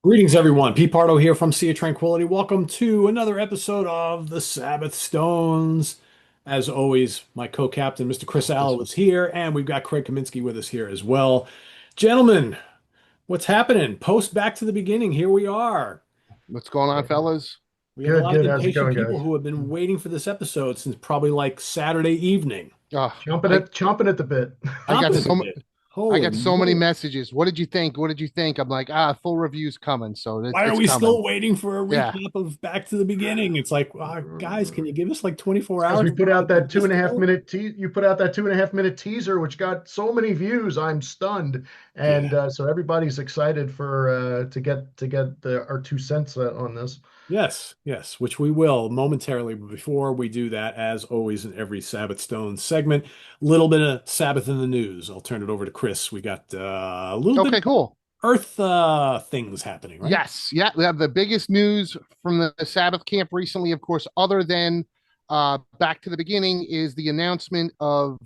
Greetings, everyone. Pete Pardo here from Sea of Tranquility. Welcome to another episode of the Sabbath Stones. As always, my co-captain, Mr. Chris Alo, is here, and we've got Craig Kaminski with us here as well. Gentlemen, what's happening? Post back to the beginning. Here we are. What's going on, fellas? We have a Good, lot of good. How's it impatient going, people guys? who have been waiting for this episode since probably like Saturday evening. Oh, Chomping I at chomping at the bit. I got Chomping at the so bit. I Holy got so many moly. messages. What did you think? What did you think? I'm like, full review's coming, so Why are it's we coming. still waiting for a Yeah. recap of Back to the Beginning? It's like, guys, can you give us like 24 Because hours we to put out that two and a half disco? minute you put out that 2.5 minute teaser, which got so many views. I'm stunned, Yeah. and so everybody's excited for to get our 2 cents on this. Yes, yes, which we will momentarily. But before we do that, as always in every Sabbath Stone segment, a little bit of Sabbath in the news. I'll turn it over to Chris. We got a little bit Okay, of cool. Earth things happening, right? Yes, yeah, we have the biggest news from the Sabbath camp recently, of course, other than back to the beginning, is the announcement of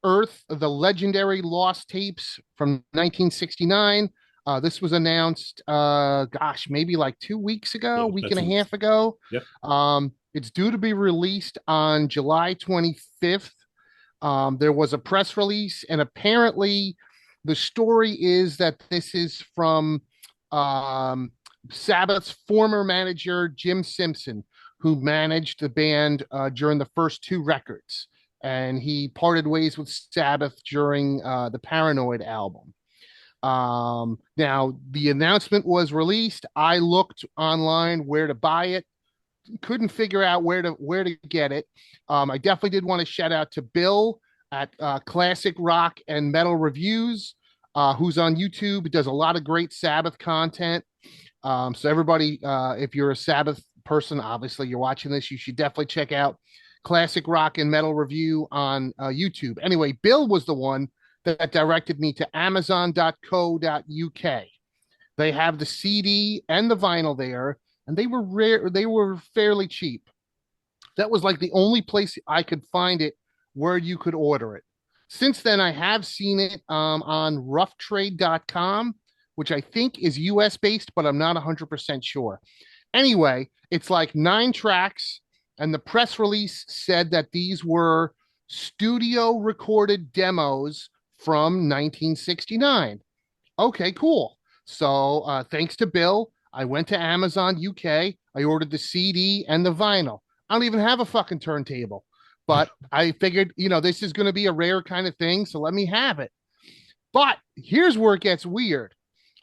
Earth, the legendary lost tapes from 1969. This was announced, maybe like 2 weeks ago, Yeah, a week that's and a a week. half ago. Yep. It's due to be released on July 25th. There was a press release, and apparently, the story is that this is from um, Sabbath's former manager, Jim Simpson, who managed the band during the first two records. And he parted ways with Sabbath during the Paranoid album. Now, the announcement was released. I looked online where to buy it, couldn't figure out where to get it. I definitely did want to shout out to Bill at Classic Rock and Metal Reviews, who's on YouTube. Does a lot of great Sabbath content. So everybody, if you're a Sabbath person, obviously you're watching this, you should definitely check out Classic Rock and Metal Review on YouTube. Anyway, Bill was the one that directed me to Amazon.co.uk. They have the CD and the vinyl there, and they were rare. They were fairly cheap. That was like the only place I could find it where you could order it. Since then, I have seen it on roughtrade.com, which I think is US based, but I'm not 100% sure. Anyway, it's like 9 tracks, and the press release said that these were studio recorded demos from 1969. Okay, cool. So thanks to Bill, I went to Amazon UK. I ordered the CD and the vinyl. I don't even have a fucking turntable, but I figured, this is going to be a rare kind of thing, so let me have it. But here's where it gets weird.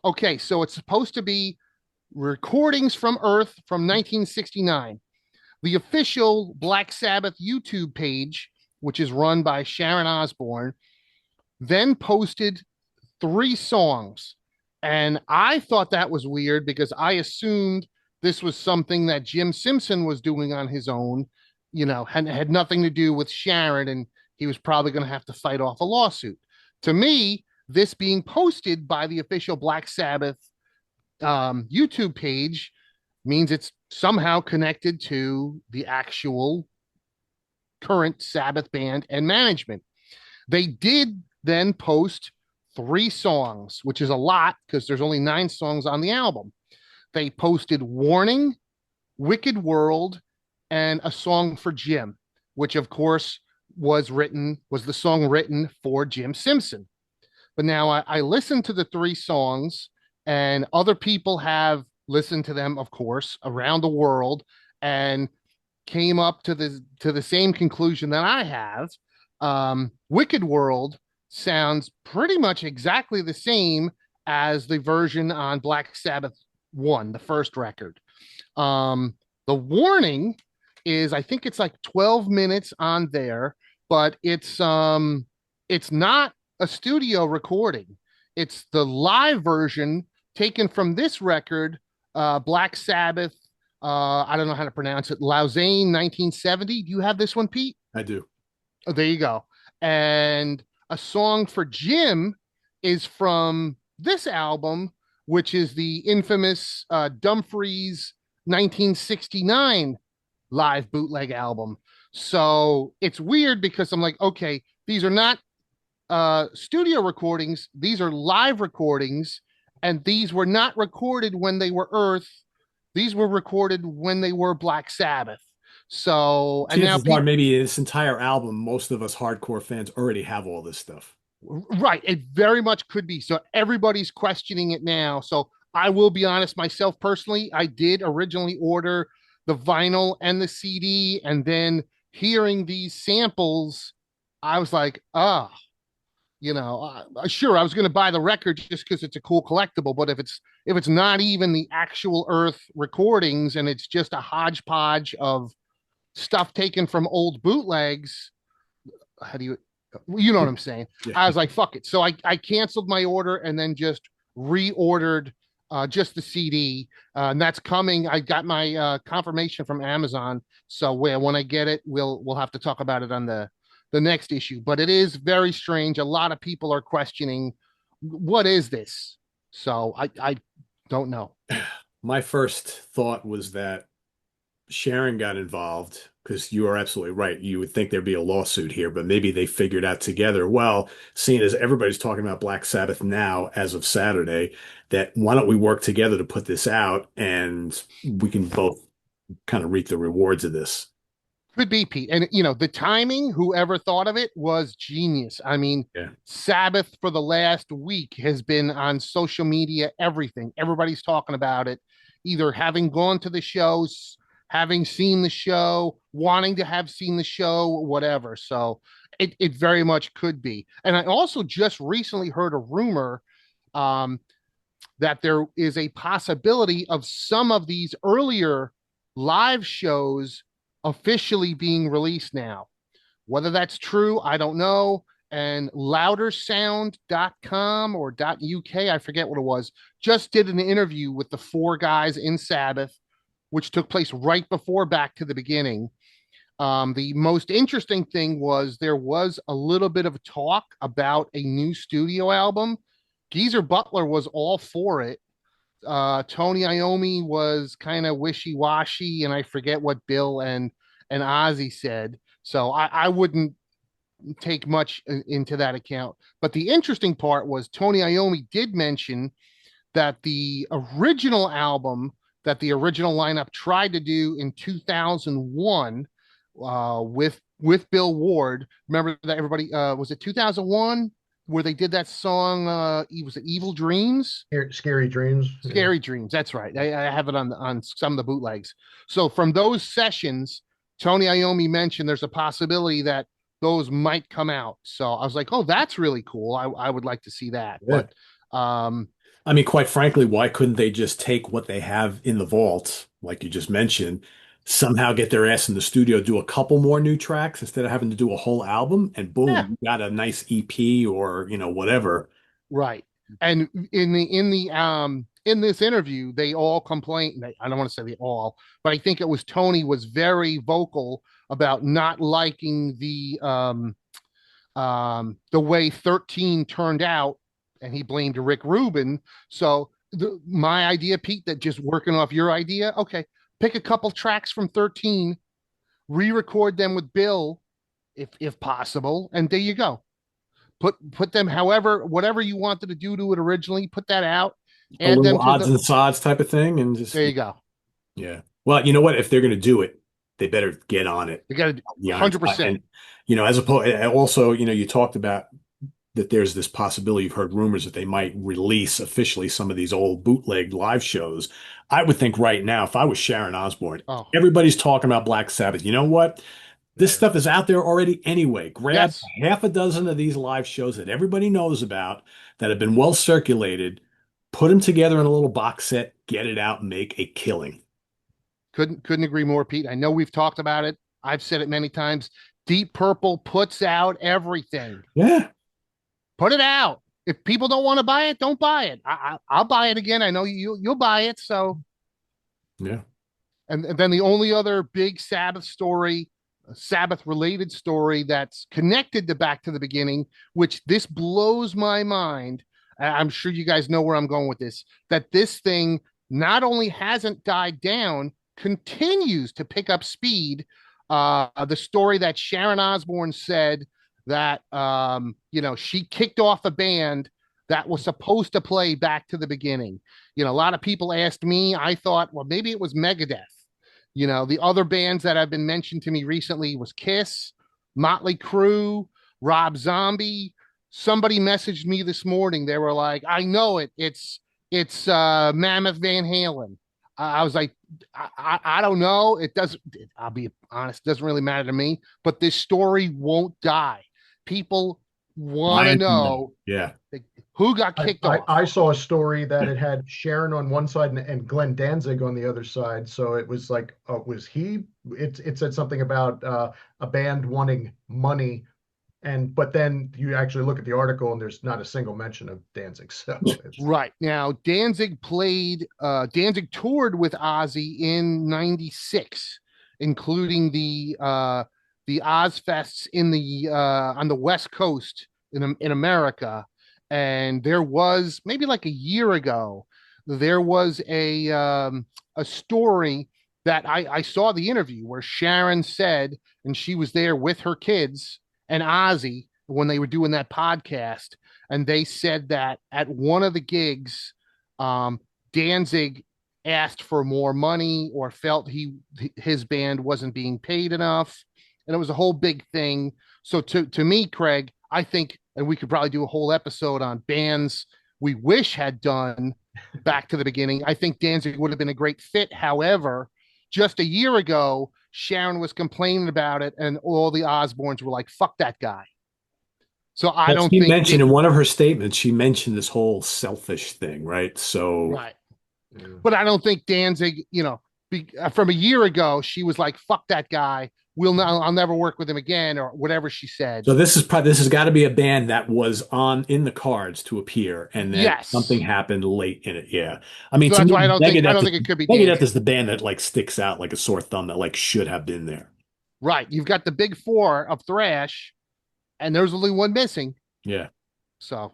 Okay, so it's supposed to be recordings from Earth from 1969. The official Black Sabbath YouTube page, which is run by Sharon Osbourne, then posted 3 songs. And I thought that was weird because I assumed this was something that Jim Simpson was doing on his own, had nothing to do with Sharon, and he was probably going to have to fight off a lawsuit. To me, this being posted by the official Black Sabbath YouTube page means it's somehow connected to the actual current Sabbath band and management. They did then post 3 songs, which is a lot because there's only 9 songs on the album. They posted Warning, Wicked World, and a song for Jim, which of course was the song written for Jim Simpson. But now I listened to the 3 songs, and other people have listened to them, of course, around the world, and came up to the same conclusion that I have. Wicked World sounds pretty much exactly the same as the version on Black Sabbath 1, the first record. The Warning is, I think it's like 12 minutes on there, but it's not a studio recording. It's the live version taken from this record, Black Sabbath. I don't know how to pronounce it. Lausanne 1970. Do you have this one, Pete? I do. Oh, there you go. And a song for Jim is from this album, which is the infamous Dumfries 1969 live bootleg album. So it's weird because I'm like, okay, these are not studio recordings, these are live recordings, And these were not recorded when they were Earth. These were recorded when they were Black Sabbath. So, and now Chances are, people, maybe this entire album, most of us hardcore fans already have all this stuff. right, it very much could be. So everybody's questioning it now. So I will be honest, myself personally, I did originally order the vinyl and the CD, and then hearing these samples, I was like, ah, sure, I was going to buy the record just because it's a cool collectible. But if it's not even the actual Earth recordings and it's just a hodgepodge of stuff taken from old bootlegs, how do you know what I'm saying? Yeah. I was like, fuck it. So I canceled my order and then just reordered just the CD. And that's coming. I got my confirmation from Amazon. So when I get it, we'll have to talk about it on the next issue. But it is very strange. A lot of people are questioning, what is this? So I don't know. My first thought was that Sharon got involved because you are absolutely right. You would think there'd be a lawsuit here, but maybe they figured out together, well, seeing as everybody's talking about Black Sabbath now as of Saturday, that why don't we work together to put this out and we can both kind of reap the rewards of this. Could be, Pete. And the timing, whoever thought of it, was genius. I mean, Yeah. Sabbath for the last week has been on social media, everything. Everybody's talking about it, either having gone to the shows, having seen the show, wanting to have seen the show, whatever. So it very much could be. And I also just recently heard a rumor um, that there is a possibility of some of these earlier live shows officially being released now. Whether that's true, I don't know. And loudersound.com or .uk, I forget what it was, just did an interview with the four guys in Sabbath, which took place right before Back to the Beginning. The most interesting thing was there was a little bit of talk about a new studio album. Geezer Butler was all for it. Tony Iommi was kind of wishy-washy, and I forget what Bill and Ozzy said. So I wouldn't take much into that account. But the interesting part was Tony Iommi did mention that the original album that the original lineup tried to do in 2001 with Bill Ward. Remember that everybody was it 2001 where they did that song? Was it Evil Dreams? Scary Dreams. Yeah. Scary Dreams. That's right. I have it on some of the bootlegs. So from those sessions, Tony Iommi mentioned there's a possibility that those might come out. So I was like, oh, that's really cool. I would like to see that. Yeah. But um, I mean, quite frankly, why couldn't they just take what they have in the vault, like you just mentioned, somehow get their ass in the studio, do a couple more new tracks instead of having to do a whole album, and yeah, boom, you got a nice EP or, whatever. right. And in this interview, they all complain. I don't want to say they all, but I think it was Tony was very vocal about not liking the way 13 turned out, and he blamed Rick Rubin. So my idea, Pete, that just working off your idea, okay, pick a couple tracks from 13, re-record them with Bill, if possible, and there you go. Put them however, whatever you wanted to do to it originally, put that out, A add little them to odds the. and sods type of thing, and just There you go. yeah. Well, you know what? If they're going to do it, they better get on it. You got to Yeah, 100%. and as opposed, also, you talked about that there's this possibility. You've heard rumors that they might release officially some of these old bootleg live shows. I would think right now, if I was Sharon Osbourne, Oh, everybody's talking about Black Sabbath. You know what? This Yeah. stuff is out there already anyway. Grab yes. half a dozen of these live shows that everybody knows about that have been well circulated, put them together in a little box set, get it out, and make a killing. Couldn't agree more, Pete. I know we've talked about it. I've said it many times. Deep Purple puts out everything. Yeah. Put it out. If people don't want to buy it, don't buy it. I'll buy it again. I know you'll buy it. So, Yeah. and then the only other big Sabbath story, Sabbath related story that's connected to Back to the Beginning, which this blows my mind. I'm sure you guys know where I'm going with this. That this thing not only hasn't died down, continues to pick up speed. The story that Sharon Osbourne said that she kicked off a band that was supposed to play Back to the Beginning. You know, a lot of people asked me. I thought, well, maybe it was Megadeth. You know, the other bands that have been mentioned to me recently was Kiss, Motley Crue, Rob Zombie. Somebody messaged me this morning. They were like, "I know it. It's Mammoth Van Halen." I was like, I don't know. It doesn't. I'll be honest. It doesn't really matter to me. But this story won't die. People want to I know. know Yeah. who got I, kicked I, off. I saw a story that it had Sharon on one side and Glenn Danzig on the other side. So it was like, was he? It said something about a band wanting money, and but then you actually look at the article and there's not a single mention of Danzig. So it's Right. Now, Danzig toured with Ozzy in '96, including the Ozfests in the on the West Coast in America. And there was maybe like a year ago, there was a story that I saw the interview where Sharon said, and she was there with her kids and Ozzy when they were doing that podcast, and they said that at one of the gigs, Danzig asked for more money or felt his band wasn't being paid enough, and it was a whole big thing. So to me, Craig, I think, and we could probably do a whole episode on bands we wish had done Back to the Beginning. I think Danzig would have been a great fit. However, just a year ago, Sharon was complaining about it, and all the Osbournes were like, "Fuck that guy." So I Well, don't she think mentioned in one of her statements, she mentioned this whole selfish thing, right? So, right. yeah. But I don't think Danzig, from a year ago, she was like, "Fuck that guy. I'll never work with him again," or whatever she said. so this has got to be a band that was on in the cards to appear, and then something Yes. happened late in it. Yeah, I mean, So to that's me, why I don't think it could be Megadeth Danzig. is the band that like sticks out like a sore thumb that like should have been there. Right. You've got the big four of thrash, and there's only one missing. Yeah, So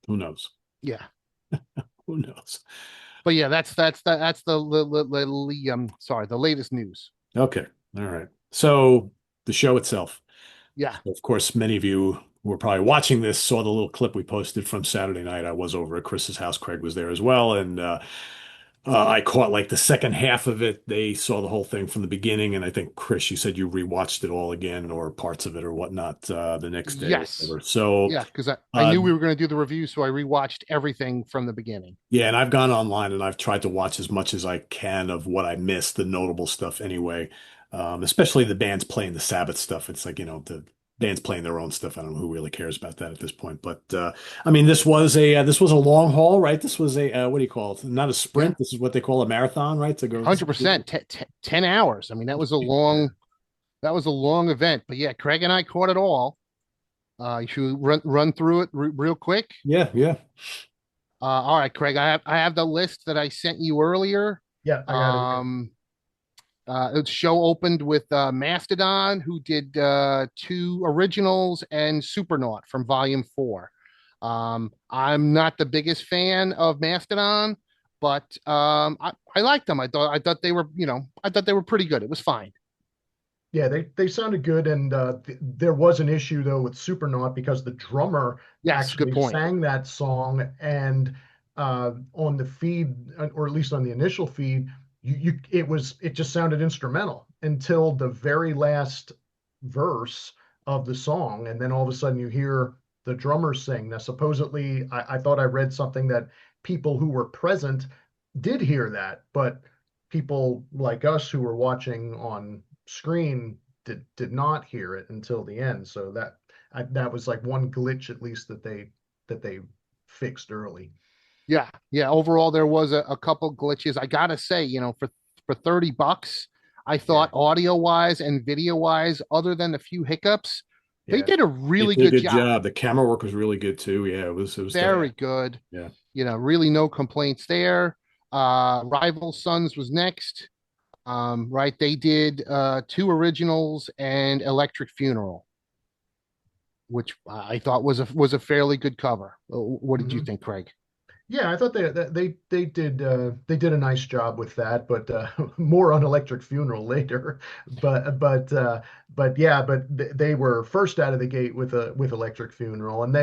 who knows? yeah. Who knows? But yeah, that's the latest news. Okay, all right. So the show itself. Yeah. So of course, many of you who were probably watching this saw the little clip we posted from Saturday night. I was over at Chris's house. Craig was there as well, and I caught like the second half of it. They saw the whole thing from the beginning, and I think Chris, you said you rewatched it all again or parts of it or whatnot the next day or Yes. whatever. So Yeah, because I uh, knew we were going to do the review, so I rewatched everything from the beginning. yeah, and I've gone online and I've tried to watch as much as I can of what I missed, the notable stuff anyway. Especially the bands playing the Sabbath stuff. It's like, the bands playing their own stuff. I don't know who really cares about that at this point. But I mean, this was a long haul, right? This was a what do you call it? Not a Yeah, sprint. This is what they call a marathon, right? To go. 100%. 10 hours. I mean, that was a long event. But yeah, Craig and I caught it all. You should run through it real quick. Yeah, yeah. All right, Craig. I have the list that I sent you earlier. Yeah, I got it here. The show opened with Mastodon, who did two originals, and Supernaut from Volume 4. I'm not the biggest fan of Mastodon, but I liked them. I thought they were pretty good. It was fine. Yeah, they sounded good, and there was an issue though with Supernaut because the drummer Yes, good actually point. sang that song, and on the feed, or at least on the initial feed, it just sounded instrumental until the very last verse of the song, and then all of a sudden you hear the drummer sing. Now, supposedly, I thought I read something that people who were present did hear that, but people like us who were watching on screen did not hear it until the end. So that was like one glitch at least that they fixed early. Yeah, yeah. Overall, there was a couple glitches. I gotta say, for $30, I Yeah, thought audio wise and video wise, other than a few hiccups, they yeah, did a They really did a good good job. job. The camera work was really good too. Yeah, it was yeah. Very good. yeah. Really no complaints there. Rival Sons was next. Right. They did two originals and Electric Funeral, which I thought was a fairly good cover. What did you Mhm. think, Craig? Yeah, I thought they did a nice job with that, but more on Electric Funeral later. But but uh, but yeah, they were first out of the gate with Electric Funeral, and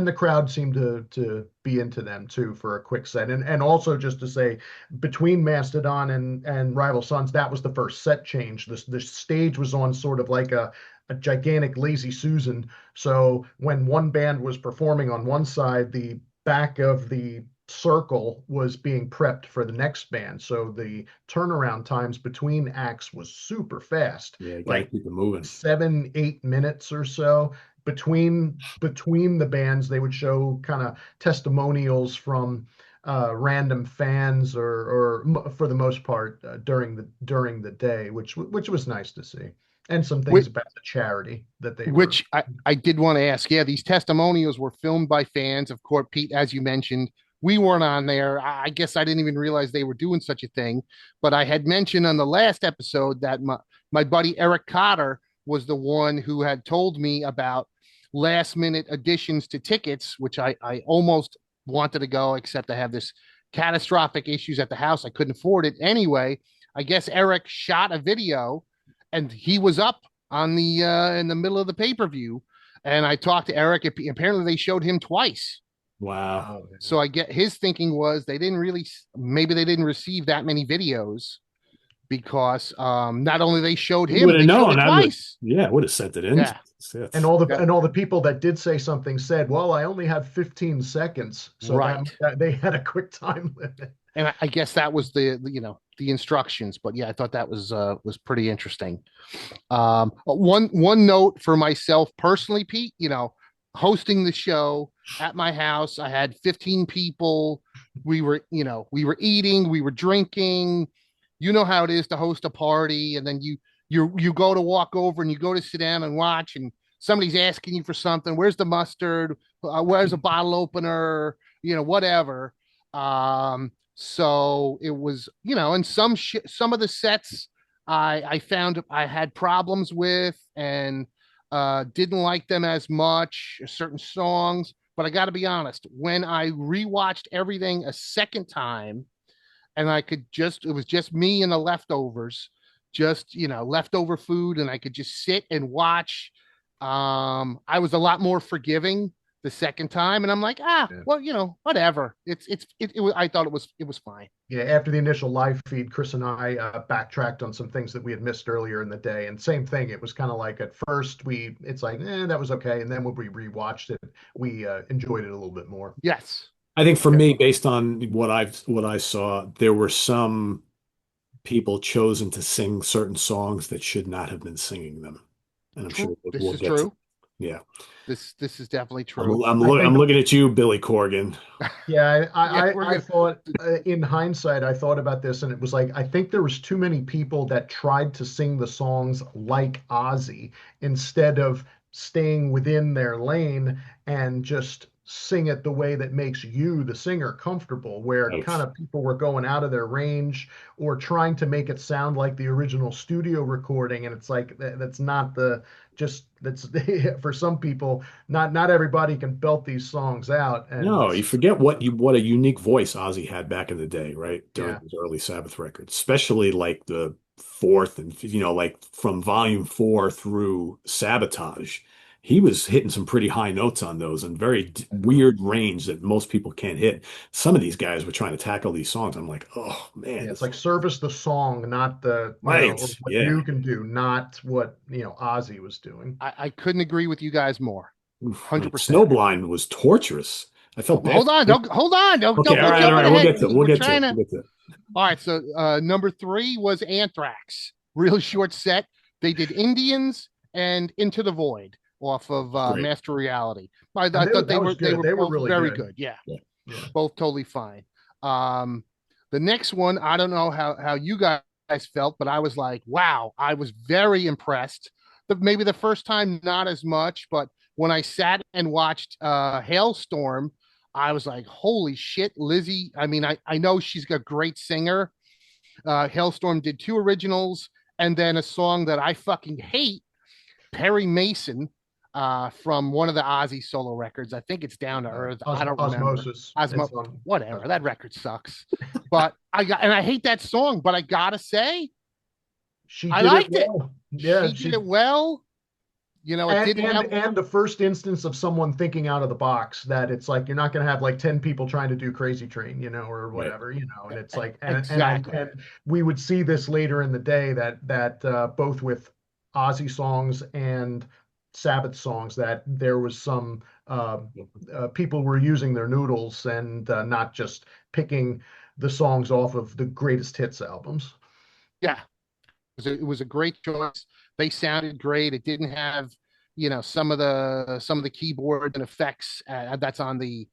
the crowd seemed to be into them too for a quick set. And also just to say, between Mastodon and Rival Sons, that was the first set change. The stage was on sort of like a gigantic Lazy Susan. So when one band was performing on one side, the back of the circle was being prepped for the next band. So the turnaround times between acts was super fast, Yeah, you got to like keep it moving. 7, 8 minutes or so between the bands. They would show kind of testimonials from random fans, or for the most part during the day, which was nice to see, and some things Which, about the charity that they were. which I did want to ask. Yeah, these testimonials were filmed by fans of court. Pete, as you mentioned, we weren't on there. I guess I didn't even realize they were doing such a thing. But I had mentioned on the last episode that my buddy Eric Cotter was the one who had told me about last minute additions to tickets, which I almost wanted to go, except I have this catastrophic issues at the house. I couldn't afford it anyway. I guess Eric shot a video and he was up on the in the middle of the pay-per-view, and I talked to Eric. Apparently they showed him twice. Wow. Oh, So I get his thinking was they didn't really, maybe they didn't receive that many videos because not only they showed You would him, have they showed known. it I would, twice. yeah, I would have sent it in. Yeah. and Yes. all the Yeah. and all the people that did say something said, "Well, I only have 15 seconds," so Right. that they had a quick time limit. And I guess that was the instructions. But yeah, I thought that was pretty interesting. One note for myself personally, Pete, hosting the show at my house, I had 15 people. We were eating, we were drinking. You know how it is to host a party, and then you go to walk over and you go to sit down and watch, and somebody's asking you for something. Where's the mustard? Where's a bottle opener? Whatever. So it was, and some of the sets I found I had problems with and didn't like them as much, certain songs. But I got to be honest, when I rewatched everything a second time, and it was just me and the leftovers, just, leftover food, and I could just sit and watch. I was a lot more forgiving the second time, and I'm like, Yeah. well, whatever. I thought it was fine. Yeah, after the initial live feed, Chris and I backtracked on some things that we had missed earlier in the day, and same thing. It was kind of like at first it's like, that was okay, and then when we rewatched it, we enjoyed it a little bit more. Yes. I think for Yeah. me, based on what I saw, there were some people chosen to sing certain songs that should not have been singing them, and I'm sure True. This we'll is get to. true. Yeah, This is definitely true. I I'm think looking at you, Billy Corgan. Yeah, Yeah, I thought in hindsight, I thought about this, and it was like I think there was too many people that tried to sing the songs like Ozzy instead of staying within their lane and just sing it the way that makes you, the singer, comfortable, where kind Right. of people were going out of their range or trying to make it sound like the original studio recording. And it's like that's not the just that's for some people, not everybody can belt these songs out. And No, you forget what a unique voice Ozzy had back in the day, right? During yeah. his early Sabbath records, especially like the fourth and like from volume 4 through Sabotage. He was hitting some pretty high notes on those and very weird range that most people can't hit. Some of these guys were trying to tackle these songs. I'm like, oh man, Yeah, it's this like service the song, not or right. what Yeah. you can do, not what, Ozzy was doing. I couldn't agree with you guys more. Oof, man. 100%. Snowblind was torturous. I felt bad. Hold on, don't hold on, Okay, don't all go right, all jumping right. We'll ahead. get to it. We'll We're get to trying it. to. We'll get to it. All right, so number 3 was Anthrax. Real short set. They did Indians and Into the Void off of Great. Master Reality. I And thought that was they good. were They were both really very good. good. Yeah, Yeah. Yeah. both totally fine. Um, the next one, I don't know how you guys felt, but I was like, wow, I was very impressed. Maybe the first time, not as much, but when I sat and watched Hailstorm, I was like, holy shit, Lizzie. I mean, I know she's a great singer. Hailstorm did 2 originals and then a song that I fucking hate, Perry Mason. from one of the Ozzy solo records. I think it's Down to Earth. I don't remember. Osmosis. Osmo, It's on whatever. That Osmosis. record sucks. But I hate that song, but I gotta say, She I did it liked it. well. Yeah, She did it well. It and didn't have. and the first instance of someone thinking out of the box, that it's like you're not going to have like 10 people trying to do Crazy Train, or Right. whatever, and it's like, Exactly. and we would see this later in the day, that both with Ozzy songs and Sabbath songs, that there was some people were using their noodles, and not just picking the songs off of the greatest hits albums. Yeah, it was a great choice. They sounded great. It didn't have, some of the keyboard and effects that's on the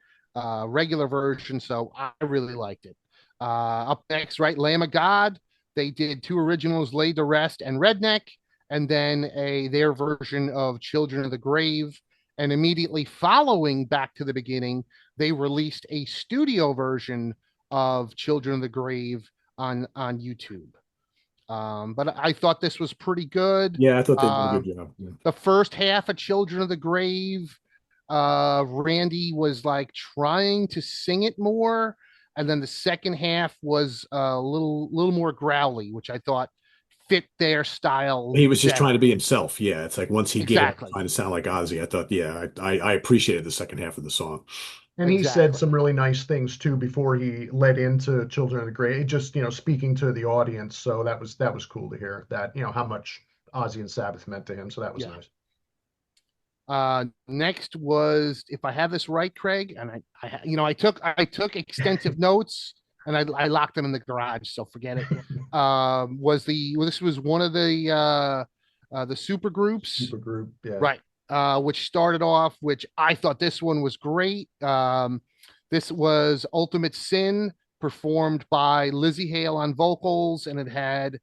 regular version. So I really liked it. Up next, right, Lamb of God. They did two originals, Laid to Rest and Redneck, and then their version of Children of the Grave. And immediately following Back to the Beginning, they released a studio version of Children of the Grave on YouTube. But I thought this was pretty good. Yeah, I thought they did a good job. Yeah. The first half of Children of the Grave, Randy was like trying to sing it more, and then the second half was a little more growly, which I thought fit their style He was just trying to better. be himself. Yeah, it's like once he gave up Exactly. trying to sound like Ozzy, I thought, yeah, I appreciated the second half of the song. And he said Exactly. some really nice things too before he led into Children of the Grave, just speaking to the audience. So that was cool to hear that, how much Ozzy and Sabbath meant to him. So that was Yeah. nice. Next was, if I have this right, Craig, and I took extensive notes, and I locked them in the garage, so forget it. This was one of the super groups, Super group, yeah. right? Which started off, which I thought this one was great. This was Ultimate Sin, performed by Lizzie Hale on vocals, and it had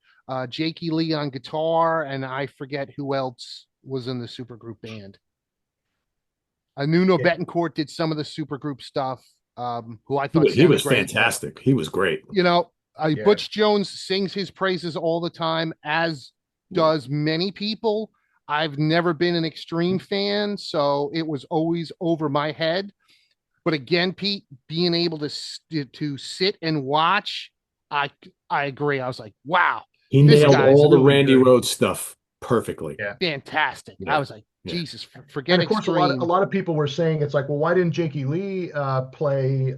Jakey Lee on guitar, and I forget who else was in the supergroup band. Nuno Yeah. Betancourt did some of the supergroup stuff, who I He thought was, he sounded was great. fantastic. He was great. You know, Yeah. Butch Jones sings his praises all the time, as Yeah. does many people. I've never been an extreme fan, so it was always over my head. But again, Pete, being able to sit and watch, I I agree. I was like, wow, He this nailed guy's all the really Randy good, Rhoads stuff perfectly. Yeah. fantastic. I Yeah. was like, Yeah. Jesus, And forget of course, a extreme. lot of people were saying, it's like, well, why didn't Jakey Lee play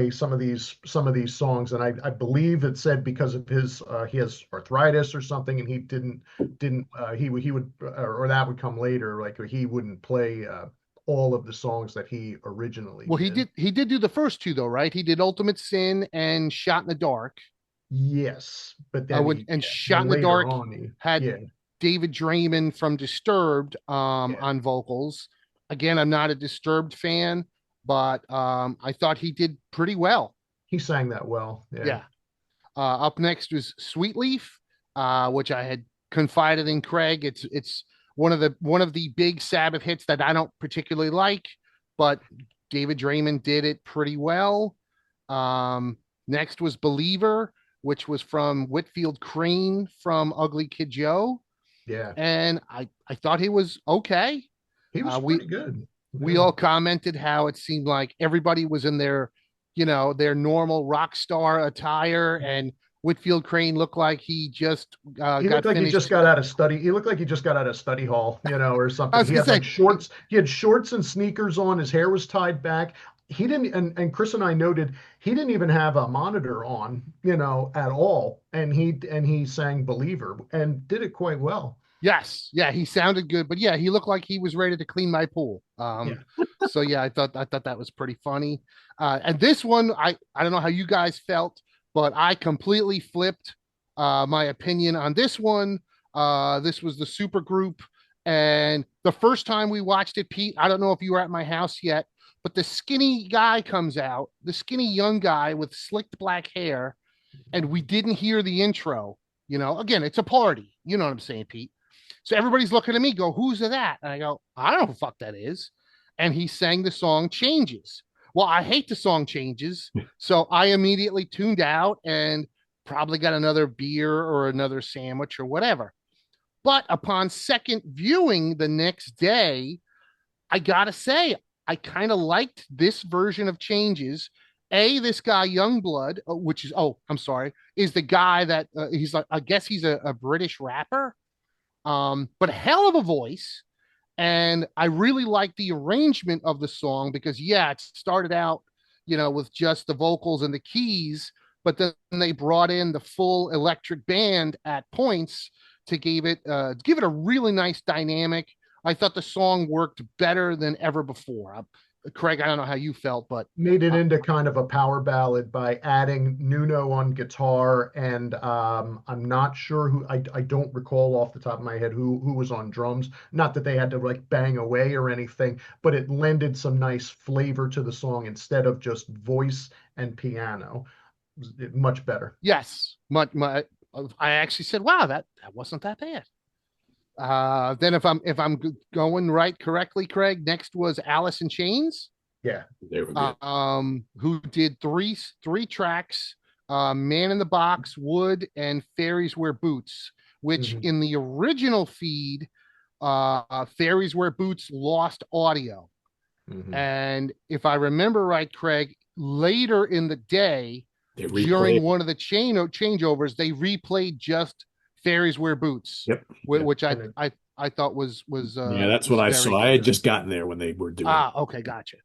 some of these songs? And I believe it said because of his he has arthritis or something, and he didn't he would or that would come later, like he wouldn't play all of the songs that he originally Well, he did. did. He did do the first two though, right? He did Ultimate Sin and Shot in the Dark. Yes, but then And Shot then in the later Dark on had yeah, David Draymond from Disturbed yeah, on vocals. Again, I'm not a Disturbed fan, but I thought he did pretty well. he sang that well. Yeah. Yeah. Up next was Sweet Leaf, which I had confided in Craig. It's one of the big Sabbath hits that I don't particularly like, but David Draymond did it pretty well. Next was Believer, which was from Whitfield Crane from Ugly Kid Joe, Yeah. and I thought he was okay. He was We pretty good. we Yeah. all commented how it seemed like everybody was in their normal rock star attire, and Whitfield Crane looked like he just He looked got like he finished. just got out of study. He looked like he just got out of study hall, or I something. was He gonna had like say, shorts. He had shorts and sneakers on. His hair was tied back. He didn't, and Chris and I noted he didn't even have a monitor on, at all. And he sang Believer and did it quite well. yes, yeah, he sounded good, but yeah, he looked like he was ready to clean my pool. Yeah. So yeah, I thought that was pretty funny. And this one, I don't know how you guys felt, but I completely flipped my opinion on this one. This was the super group, and the first time we watched it, Pete, I don't know if you were at my house yet, but the skinny guy comes out, the skinny young guy with slicked black hair, and we didn't hear the intro. Again, it's a party. You know what I'm saying, Pete? So everybody's looking at me, go, who's that? And I go, I don't know who the fuck that is. And he sang the song Changes. Well, I hate the song Changes. So I immediately tuned out and probably got another beer or another sandwich or whatever. But upon second viewing the next day, I gotta say, I kind of liked this version of Changes. This guy Youngblood, which is I'm sorry, is the guy that he's like, I guess he's a British rapper, but a hell of a voice. And I really like the arrangement of the song because, yeah, it started out, with just the vocals and the keys, but then they brought in the full electric band at points to give it a really nice dynamic. I thought the song worked better than ever before. Craig, I don't know how you felt, but Made it into kind of a power ballad by adding Nuno on guitar, and I'm not sure who, I don't recall off the top of my head who was on drums. Not that they had to like bang away or anything, but it lended some nice flavor to the song instead of just voice and piano. Much better. yes, I actually said, "Wow, that wasn't that bad." Then if I'm going right correctly, Craig, next was Alice in Chains. Yeah. They were good. Who did three tracks, Man in the Box, Wood, and Fairies Wear Boots, which Mhm. in the original feed, Fairies Wear Boots lost audio. Mhm. And if I remember right, Craig, later in the day, They during replayed. one of the changeovers, they replayed just Fairies Wear Boots, Yep. Yep. which I And it, I I thought Yeah, that's was what I very saw. I had good. just gotten there when they were doing it. Okay, gotcha.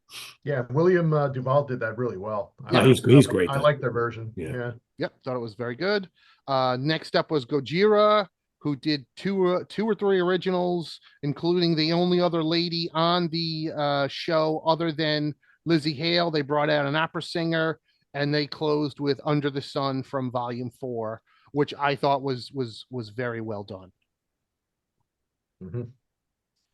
yeah, William Duvall did that really well. Yeah, Yeah, he's great I then. like their version. Yeah. Yeah. yep, thought it was very good. Next up was Gojira, who did two or three originals, including the only other lady on the show other than Lizzie Hale. They brought out an opera singer, and they closed with Under the Sun from Volume 4, which I thought was very well done. Hmm.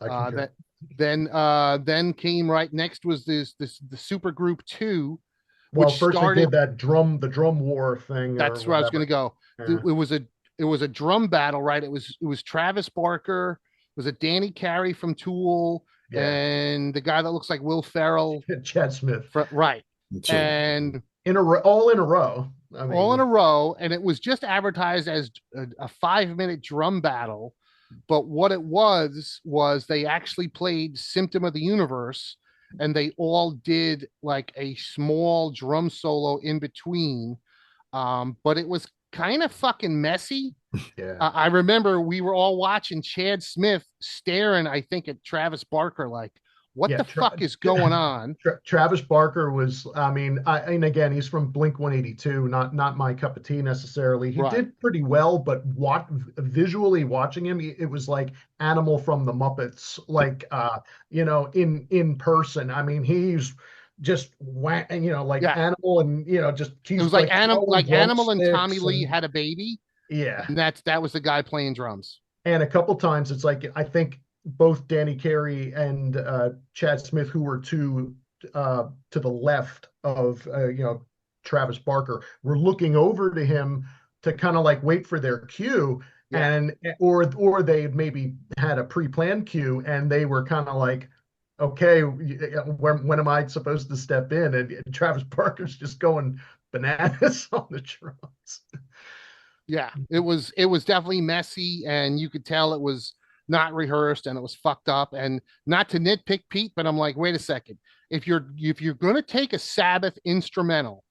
I Uh, concur. that then came right next was this the super group 2, Well, which first they did started. that the drum war thing or That's where I was going to whatever. go. Yeah. It was a drum battle, right? It was Travis Barker, was it Danny Carey from Tool, Yeah. and the guy that looks like Will Ferrell, Chad Smith right? So And all in a row. I all in a mean, row, and it was just advertised as a 5-minute drum battle. But what it was they actually played Symptom of the Universe, and they all did like a small drum solo in between. But it was kind of fucking messy. yeah. I remember we were all watching Chad Smith staring, I think, at Travis Barker like, what Yeah, the fuck is going on? Travis Barker was, I mean, and again, he's from Blink 182, not my cup of tea necessarily. He Right. did pretty well, but visually watching him, it was like Animal from the Muppets, like in person. I mean, he's just like Yeah. Animal, and just It was he's like throwing Animal and Tommy drumsticks Lee and had a baby, yeah. and that was the guy playing drums. And a couple times it's like I think both Danny Carey and Chad Smith, who were to the left of Travis Barker, were looking over to him to kind of like wait for their cue, Yeah. and or they maybe had a pre-planned cue, and they were kind of like, okay, when am I supposed to step in? And Travis Barker's just going bananas on the drums. Yeah, it was definitely messy, and you could tell it was not rehearsed and it was fucked up. And not to nitpick Pete, but I'm like, wait a second. If you're gonna take a Sabbath instrumental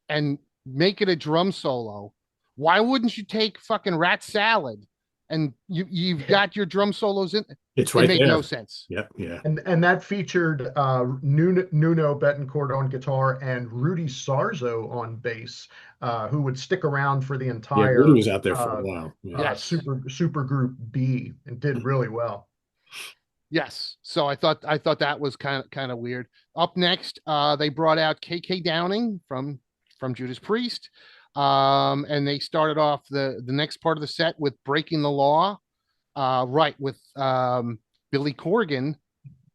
and make it a drum solo, why wouldn't you take fucking Rat Salad and you've Yeah. got your drum solos in? it's It right made no there. sense. Yep. Yeah. And that featured Nuno Betancourt on guitar and Rudy Sarzo on bass, who would stick around for the Yeah. Rudy entire was out there for a while. Yeah. Yes. super group B and did really well. Yes. So I thought that was kind of weird. Up next, they brought out KK Downing from Judas Priest. And they started off the next part of the set with Breaking the Law, right, with Billy Corgan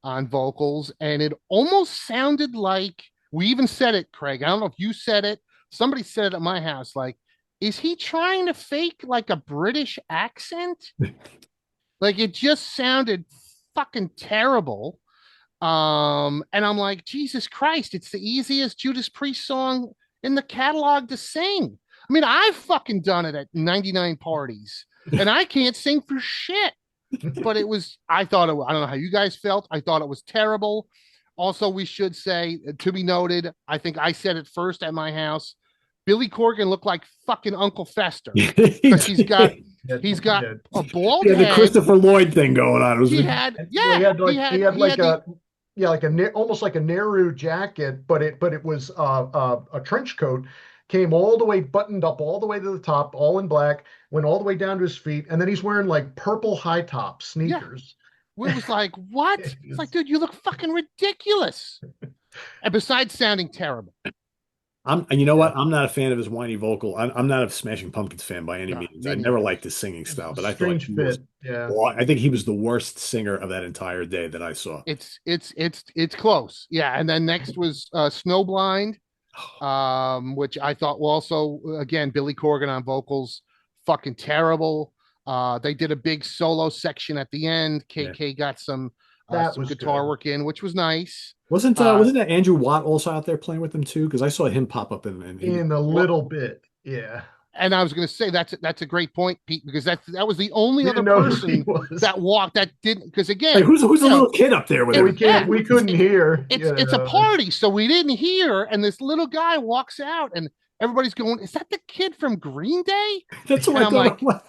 on vocals, and it almost sounded like, we even said it, Craig. I don't know if you said it. Somebody said it at my house. Like, is he trying to fake like a British accent? Like it just sounded fucking terrible. And I'm like, Jesus Christ, it's the easiest Judas Priest song in the catalog to sing. I mean, I've fucking done it at 99 parties. and I can't sing for shit. But it was, I thought I don't know how you guys felt. I thought it was terrible. Also, we should say, to be noted, I think I said it first at my house. Billy Corgan looked like fucking Uncle Fester because he's got a bald Yeah, the head. Christopher Lloyd thing going on. It was He had, Well, yeah, he had he like had the, almost like a Nehru jacket, but it was a trench coat, came all the way buttoned up all the way to the top, all in black, went all the way down to his feet, and then he's wearing like purple high top yeah. sneakers. It was like, what? It's like, dude, you look fucking ridiculous. And besides sounding terrible. And you know what? I'm not a fan of his whiny vocal. I'm not a Smashing Pumpkins fan by any No, means. me I never neither. liked his singing style, but I feel like Strange he was. fit. Yeah. Well, I think he was the worst singer of that entire day that I saw. It's close. Yeah. And then next was Snowblind, which I thought well, also again, Billy Corgan on vocals, fucking terrible. They did a big solo section at the end. Yeah. KK got some That was guitar good. work in, which was nice. Wasn't that Andrew Watt also out there playing with them too? Because I saw him pop up and he was, In a little bit. Yeah. And I was going to say that's a great point, Pete, because that was the only other Didn't know who he person was. that walked that didn't. Because again, like, who's the you know, little kid up there with Yeah, him? we couldn't hear. it's a party, so we didn't hear. And this little guy walks out, and everybody's going, "Is that the kid from Green Day?" That's what And I I'm thought. like,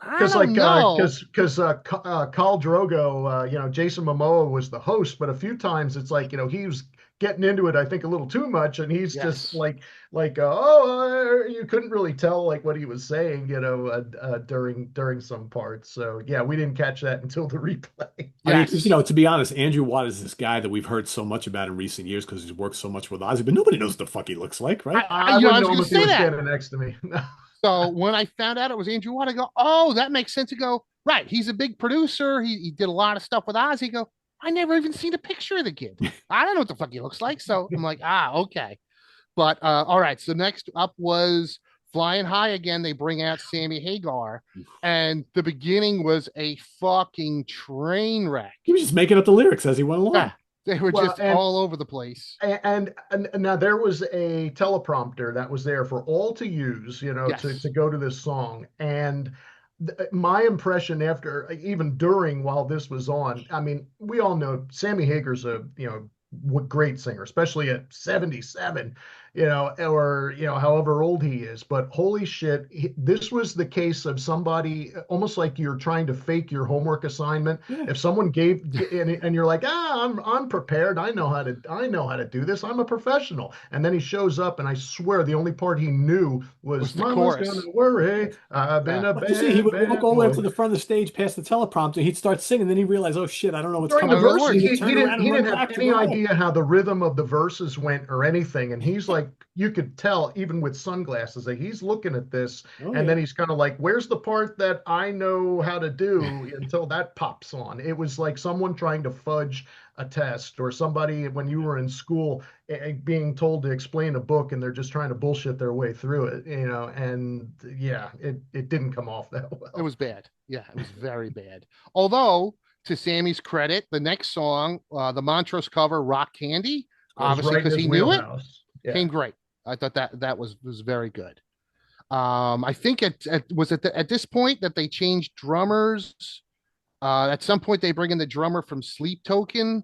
I don't know. Because Khal Drogo, Jason Momoa was the host, but a few times it's like he was getting into it, I think, a little too much, and he's just Yes. you couldn't really tell like what he was saying, during some parts. So yeah, we didn't catch that until the replay. I mean, 'cause, Yes. to be honest, Andrew Watt is this guy that we've heard so much about in recent years because he's worked so much with Ozzy, but nobody knows what the fuck he looks like, right? I I wouldn't was know going him to if he say was that. standing next to me. So when I found out it was Andrew Watt, I go, "Oh, that makes sense." To go, right? He's a big producer. He did a lot of stuff with Ozzy. Go, I never even seen a picture of the kid. I don't know what the fuck he looks like. So I'm like, okay. But all right. So next up was Flying High again. They bring out Sammy Hagar, and the beginning was a fucking train wreck. He was just making up the lyrics as he went along. Yeah, they were Well, just all over the place. and now there was a teleprompter that was there for all to use, Yes. to go to this song. And my impression after, even during while this was on, I mean, we all know Sammy Hagar's a great singer, especially at 77, or however old he is. But holy shit, this was the case of somebody almost like you're trying to fake your homework assignment. Yeah. If someone gave and you're like, I'm prepared. I know how to do this. I'm a professional. And then he shows up, and I swear the only part he knew was the "Mama's chorus. gonna worry. I've been a But you see, he would bad walk all the way up boy." to the front of the stage past the teleprompter. He'd start singing, then he'd realize, oh shit, I don't know what's During the coming. verse, verses, He'd turn around he and run didn't have back to any go. idea how the rhythm of the verses went or anything. And he's like, you could tell even with sunglasses that he's looking at this, Oh, and yeah. then he's kind of like, where's the part that I know how to do until that pops on. It was like someone trying to fudge a test, or somebody when you were in school being told to explain a book and they're just trying to bullshit their way through it, and yeah, it didn't come off that well. It was bad. Yeah, it was very bad. Although, to Sammy's credit, the next song, the Montrose cover, Rock Candy, Was obviously right in because his he knew it, wheelhouse. Yeah. came great. I thought that was very good. I think at this point that they changed drummers. At some point they bring in the drummer from Sleep Token.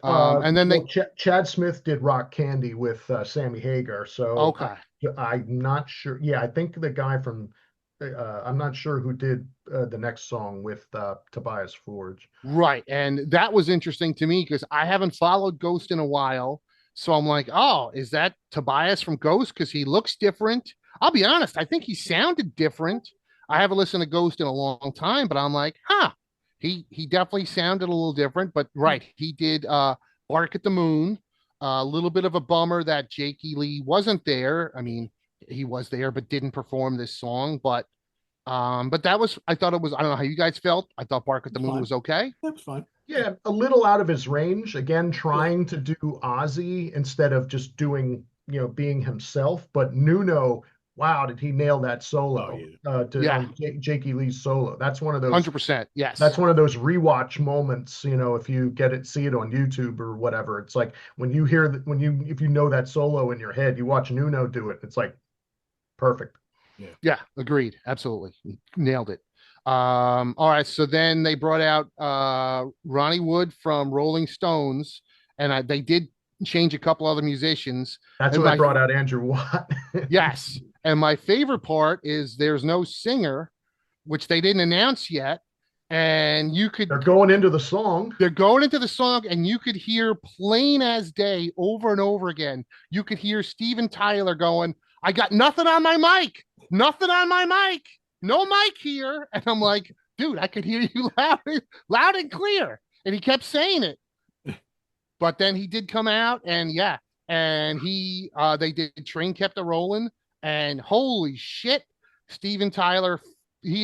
And then Well, Chad Smith did Rock Candy with Sammy Hagar, so okay. I'm not sure. Yeah, I think the guy from I'm not sure who did the next song with Tobias Forge. Right. And that was interesting to me because I haven't followed Ghost in a while. So I'm like, oh, is that Tobias from Ghost? Because he looks different. I'll be honest, I think he sounded different. I haven't listened to Ghost in a long time, but I'm like, he definitely sounded a little different. But right, he did Bark at the Moon. A little bit of a bummer that Jakey Lee wasn't there. I mean, he was there but didn't perform this song. But that was, I thought it was, I don't know how you guys felt. I thought Bark at the Moon Fine. was okay. That was fine. Yeah, a little out of his range. Again, trying to do Ozzy instead of just doing, being himself. But Nuno, wow, did he nail that solo? Oh, yeah. On Jakey Lee's solo. That's one of those 100%. Yes. That's one of those rewatch moments, if you see it on YouTube or whatever. It's like when you hear that, if you know that solo in your head, you watch Nuno do it. It's like perfect. Yeah, agreed. Absolutely. Nailed it. All right, so then they brought out Ronnie Wood from Rolling Stones, and they did change a couple other musicians. That's And when they my brought out Andrew Watt. yes, and my favorite part is there's no singer, which they didn't announce yet, and you They're could going into the song. they're going into the song, and you could hear plain as day over and over again. You could hear Steven Tyler going, "I got nothing on my mic, nothing on my mic, no mic here," and I'm like, "Dude, I could hear you loud and clear," and he kept saying it. But then he did come out, and yeah, and they did Train Kept a Rolling, and holy shit, Steven Tyler,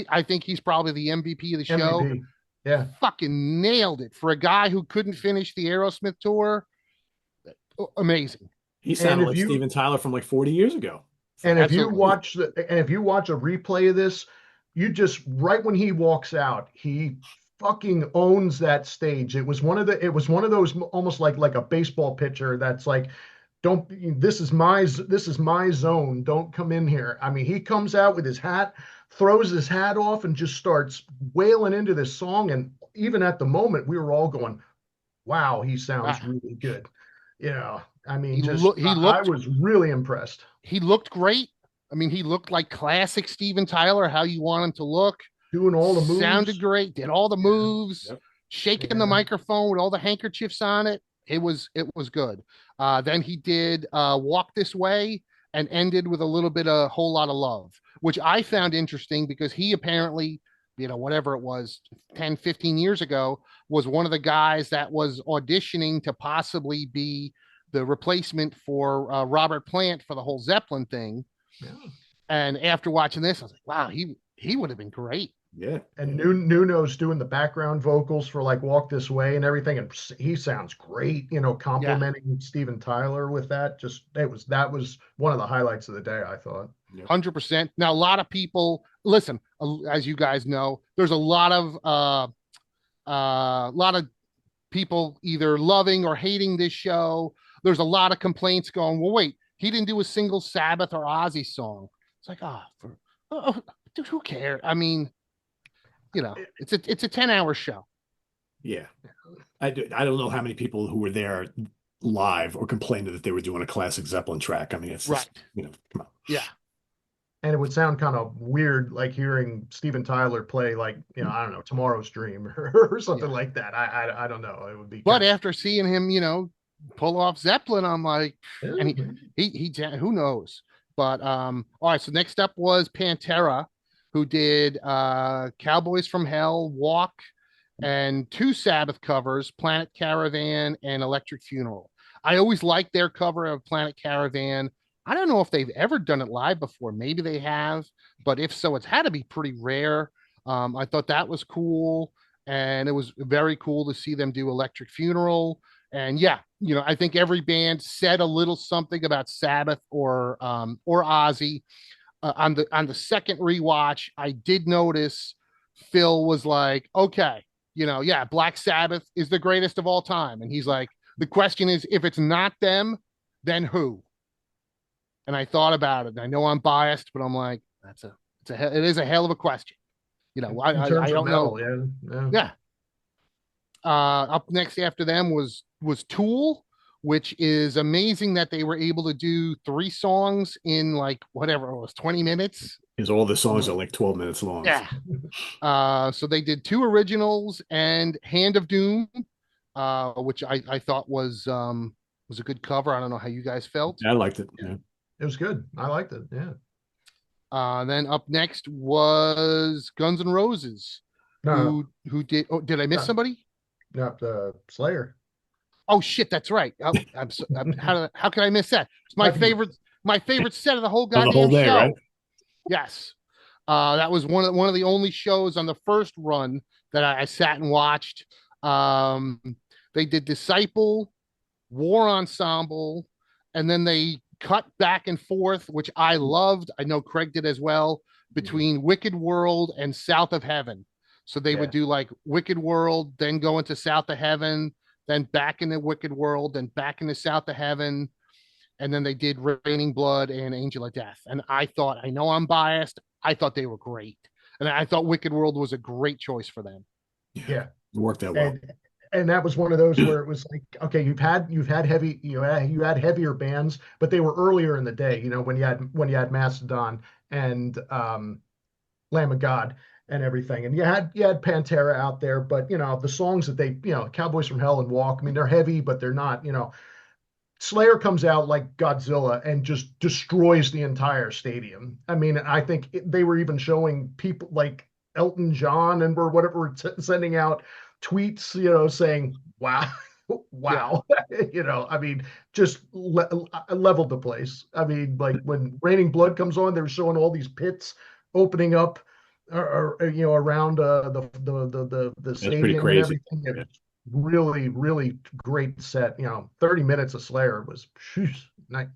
I think he's probably the MVP of the show. MVP. Yeah. Fucking nailed it for a guy who couldn't finish the Aerosmith tour. Amazing. He And sounded if like you Steven Tyler from like 40 years ago. and if you Absolutely. watch a replay of this, you just right when he walks out, he fucking owns that stage. It was one of those almost like a baseball pitcher that's like, don't this is my zone. Don't come in here. I mean, he comes out with his hat, throws his hat off, and just starts wailing into this song. And even at the moment, we were all going, wow, he sounds Wow. really good. You know, I mean, He just look he I looked was really impressed. he looked great. I mean, he looked like classic Steven Tyler, how you want him to look. Doing all the Sounded moves. great, did all the Yeah, moves, Yep. shaking the yeah. microphone with all the handkerchiefs on it. It was good. Then he did Walk This Way and ended with a little bit of Whole Lot of Love, which I found interesting because he apparently, whatever it was, 10, 15 years ago, was one of the guys that was auditioning to possibly be the replacement for Robert Plant for the whole Zeppelin thing. Yeah. And after watching this, I was like, wow, he would have been great. Yeah. And Nuno's doing the background vocals for like Walk This Way and everything. And he sounds great, Yeah, complimenting Steven Tyler with that. That was one of the highlights of the day, I thought. Yep. 100%. Now, a lot of people listen, as you guys know, there's a lot of people either loving or hating this show. There's a lot of complaints going, well, wait, he didn't do a single Sabbath or Ozzy song. It's like, oh, dude, who cares? I mean, it's a 10-hour show. Yeah. I don't know how many people who were there live or complained that they were doing a classic Zeppelin track. I mean, it's Right. just, come on. Yeah. And it would sound kind of weird, like hearing Steven Tyler play, like, I don't know, Tomorrow's Dream or something Yeah. like that. I don't know. It would be But kind after seeing him, pull off Zeppelin, I'm like, of, and he who knows? But all right. So next up was Pantera, who did Cowboys from Hell, Walk, and two Sabbath covers, Planet Caravan and Electric Funeral. I always liked their cover of Planet Caravan. I don't know if they've ever done it live before. Maybe they have, but if so, it's had to be pretty rare. I thought that was cool, and it was very cool to see them do Electric Funeral. And yeah, I think every band said a little something about Sabbath or Ozzy. On the second rewatch, I did notice Phil was like, okay, yeah, Black Sabbath is the greatest of all time. And he's like, the question is, if it's not them, then who? And I thought about it. And I know I'm biased, but I'm like, it is a hell of a question. in I terms of don't know. metal. Yeah. Yeah. Yeah. Up next after them was Tool, which is amazing that they were able to do three songs in like whatever it was, 20 minutes. Because all the songs are like 12 minutes long. Yeah. So they did two originals and Hand of Doom, which I thought was a good cover. I don't know how you guys felt. I liked it. Yeah. It was good. I liked it. Yeah. Then up next was Guns N' Roses, No, who did? Oh, did I miss no, somebody? not Slayer. Oh shit, that's right. Oh, how can I miss that? It's my How can you- favorite. My favorite set of the whole Oh, the whole goddamn day, show. right? Yes. That was one of the only shows on the first run that I sat and watched. They did Disciple, War Ensemble, and then they cut back and forth, which I loved. I know Craig did as well, between Wicked World and South of Heaven. So they would Yeah. do like Wicked World, then go into South of Heaven, then back into Wicked World, then back into South of Heaven. And then they did Raining Blood and Angel of Death. And I know I'm biased. I thought they were great. And I thought Wicked World was a great choice for them. Yeah, Yeah. it worked out well. And that was one of those where it was like, okay, you've had heavy, you had heavier bands, but they were earlier in the day, when you had Mastodon and Lamb of God and everything. And you had Pantera out there, but the songs that Cowboys from Hell and Walk, I mean, they're heavy, but they're not, Slayer comes out like Godzilla and just destroys the entire stadium. I mean, I think they were even showing people like Elton John and or whatever sending out tweets, saying, "Wow, Yeah. wow," I mean, just leveled the place. I mean, like when Raining Blood comes on, they were showing all these pits opening up, around the That's pretty stadium and crazy. everything. Yeah. Really, really great set. 30 minutes of Slayer was good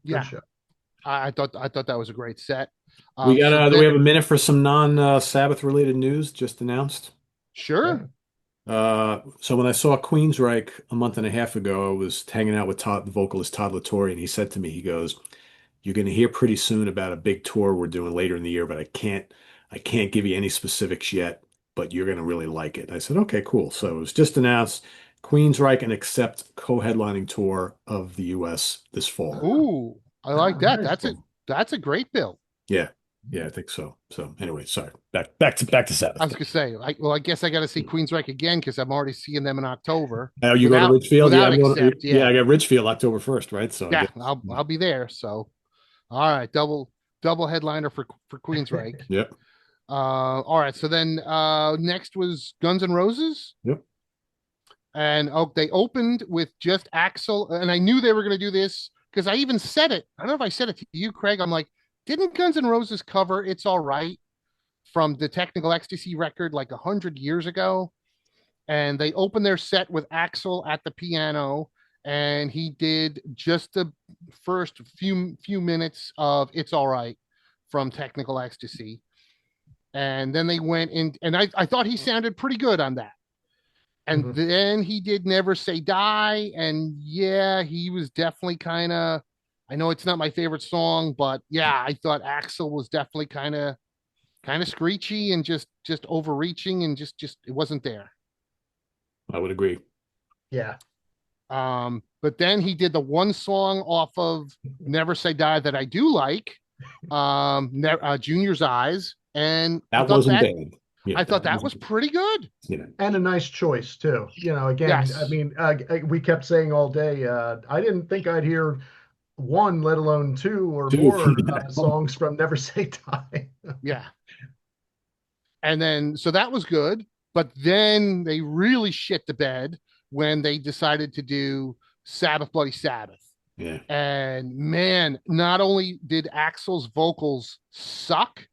Yeah. show. I thought that was a great set. We got So do we then, have a minute for some non Sabbath related news just announced? sure. Yeah. So when I saw Queensryche a month and a half ago, I was hanging out with the vocalist Todd Latore, and he said to me, he goes, "You're going to hear pretty soon about a big tour we're doing later in the year, but I can't give you any specifics yet, but you're going to really like it." I said, "Okay, cool." So it was just announced Queensryche and Accept co-headlining tour of the U.S. this fall. Ooh, I like Oh, that. nice. That's a great bill. Yeah, yeah, I think so. So anyway, sorry. Back to I Sabbath. was gonna say, I guess I got to see Queensryche again because I'm already seeing them in October Now you go to without Ridgefield. Yeah, without I'm going. Accept. Yeah, Yeah, I got Ridgefield October 1st, right? So I yeah, guess. I'll be there. So, all right, double headliner for Queensryche. Yep. All right, so then next was Guns N' Roses, Yep. and they opened with just Axel, and I knew they were gonna do this because I even said it. I don't know if I said it to you, Craig. I'm like, didn't Guns N' Roses cover "It's All Right" from the Technical Ecstasy record like 100 years ago? And they opened their set with Axel at the piano, and he did just the first few minutes of "It's All Right" from Technical Ecstasy, and then they went in, and I thought he sounded pretty good on that. And Mhm. then he did "Never Say Die," and yeah, he was definitely kind of. I know it's not my favorite song, but yeah, I thought Axel was definitely kind of screechy and just overreaching and just it wasn't there. I would agree. Yeah. But then he did the one song off of "Never Say Die" that I do like, "Junior's Eyes," and That wasn't bad. Yeah, I thought that that was wasn't. pretty good. Yeah. And a nice choice too. Again, I Yes, mean, we kept saying all day, I didn't think I'd hear one, let alone two or Dude, more yeah. songs from Never Say Die. yeah. And then so that was good, but then they really shit the bed when they decided to do "Sabbath Bloody Sabbath." Yeah. And man, not only did Axel's vocals suck,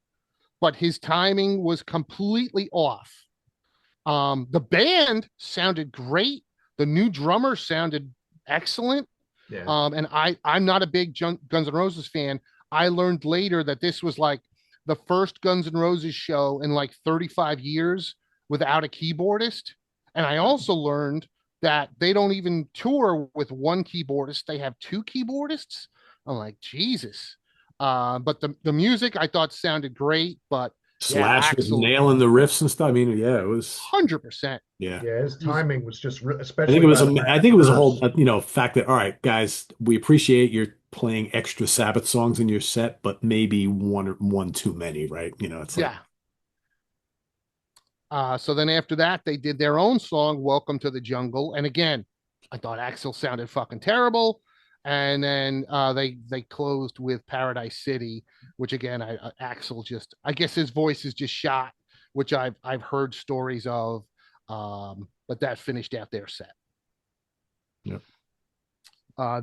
but his timing was completely off. The band sounded great. The new drummer sounded excellent. Yeah. And I'm not a big Guns N' Roses fan. I learned later that this was like the first Guns N' Roses show in like 35 years without a keyboardist. And I also learned that they don't even tour with one keyboardist; they have two keyboardists. I'm like, Jesus. But the music I thought sounded great, but yeah, Slash was Axel, nailing the riffs and stuff. I mean, yeah, it was. 100%. Yeah. Yeah, his It was timing was just, I think especially it was. by the I last think it was a whole, verse. fact that all right, guys, we appreciate you're playing extra Sabbath songs in your set, but maybe one too many, right? It's like, Yeah. So then after that, they did their own song, "Welcome to the Jungle." And again, I thought Axel sounded fucking terrible. And then they closed with "Paradise City," which again, Axel just, I guess his voice is just shot, which I've heard stories of. But that finished out their set. yeah,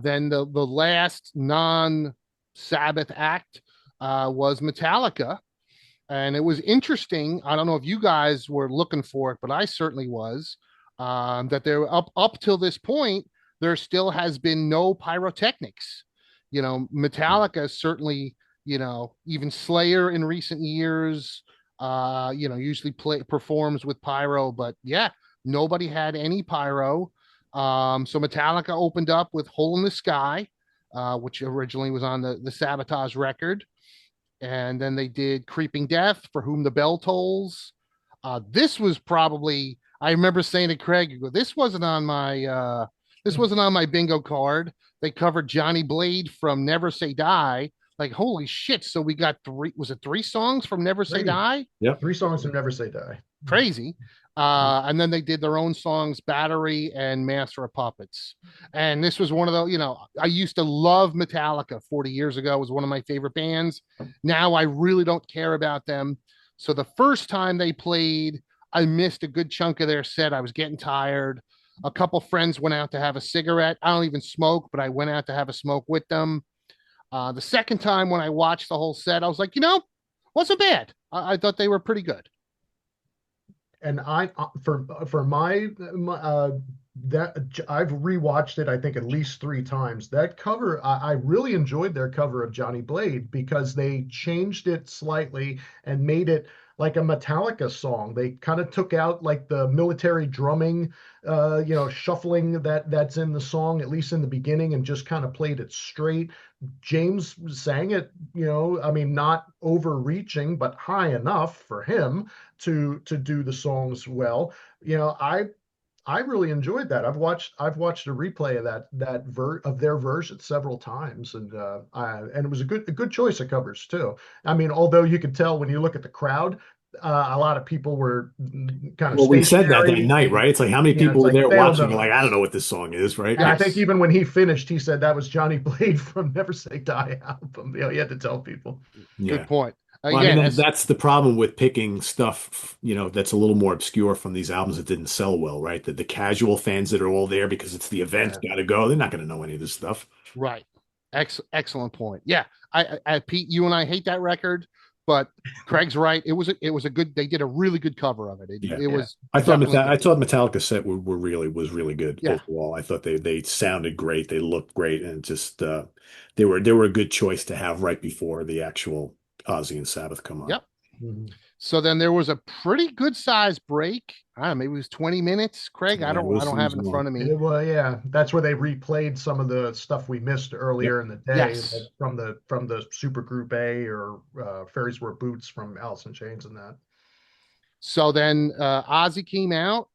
Then the last non-Sabbath act was Metallica. And it was interesting. I don't know if you guys were looking for it, but I certainly was. That there up till this point, there still has been no pyrotechnics. Metallica certainly, even Slayer in recent years, usually performs with pyro, but yeah, nobody had any pyro. So Metallica opened up with "Hole in the Sky," which originally was on the Sabotage record. And then they did Creeping Death, For Whom the Bell Tolls. This was probably, I remember saying to Craig, this wasn't on my bingo card. They covered Johnny Blade from Never Say Die. Like, holy shit. So we got was it three songs from Never Say Three. Die? Yep. Three songs from Never Say Die. Crazy. And then they did their own songs, Battery and Master of Puppets. And this was one of the, I used to love Metallica 40 years ago. It was one of my favorite bands. Now I really don't care about them. So the first time they played, I missed a good chunk of their set. I was getting tired. A couple friends went out to have a cigarette. I don't even smoke, but I went out to have a smoke with them. The second time when I watched the whole set, I was like, wasn't bad. I thought they were pretty good. And I for my that I've rewatched it, I think, at least three times. That cover, I really enjoyed their cover of Johnny Blade because they changed it slightly and made it like a Metallica song. They kind of took out like the military drumming, shuffling that's in the song, at least in the beginning, and just kind of played it straight. James sang it, I mean, not overreaching, but high enough for him to do the songs well. I really enjoyed that. I've watched a replay of of their version several times, and it was a good choice of covers too. I mean, although you could tell when you look at the crowd, a lot of people were kind of Well, we said that stationary. night, right? It's like how many It's people were like there they don't watching? know Like, I don't this. know what this song is, right? And I think Yes. even when he finished, he said that was Johnny Blade from Never Say Die album. He had to tell people. Yeah. Good point. Well, I mean, Again, as that's the problem with picking stuff, that's a little more obscure from these albums that didn't sell well, right? The casual fans that are all there because it's the event, Yeah. got to go. They're not going to know any of this stuff. right. Excellent point. Yeah. Pete, you and I hate that record, but Craig's right. It was a good, they did a really good cover of it. It, Yeah. it Yeah. was I thought definitely good. Metallica set was really good Yeah. overall. I thought they sounded great, they looked great, and just they were a good choice to have right before the actual Ozzy and Sabbath come on. Yep. Mhm. So then there was a pretty good size break. I don't know, maybe it was 20 minutes. Craig, I Yeah, don't I don't it have was it in long. front of me. Well, yeah, that's where they replayed some of the stuff we missed Yep. earlier in the day, like Yes. from the Super Group A or Fairies Wear Boots from Alice in Chains and that. So then Ozzy came out,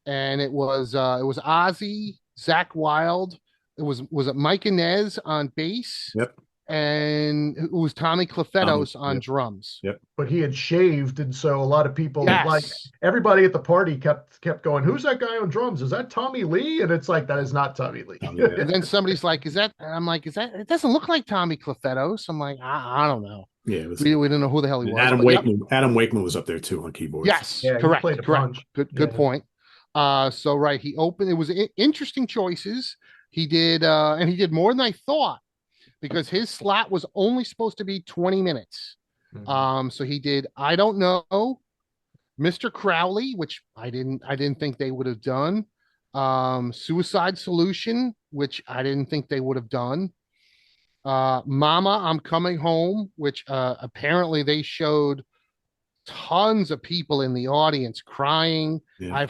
and it was Ozzy, Zach Wild. Was it Mike Inez on bass, Yep. and it was Tommy Clufetos on Yep. drums. Yep. But he had shaved, and so a lot of people, like Yes. everybody at the party, kept going, "Who's that guy on drums? Is that Tommy Lee?" And it's like that is not Tommy Lee. And then somebody's like, "Is that?" And I'm like, "Is that?" It doesn't look like Tommy Clufetos. I'm like, I don't know. Yeah, it was. We didn't know who the hell he And was, but yep. Adam Wakeman was up there too on keyboards. Yes, Yeah, he correct, played a correct. bunch. Good Yeah. point. So right, he opened. It was interesting choices. He did, and he did more than I thought because his slot was only supposed to be 20 minutes. Mhm. So he did. I don't know, Mr. Crowley, which I didn't think they would have done. Suicide Solution, which I didn't think they would have done. Mama, I'm Coming Home, which apparently they showed tons of people in the audience crying. Yeah. I've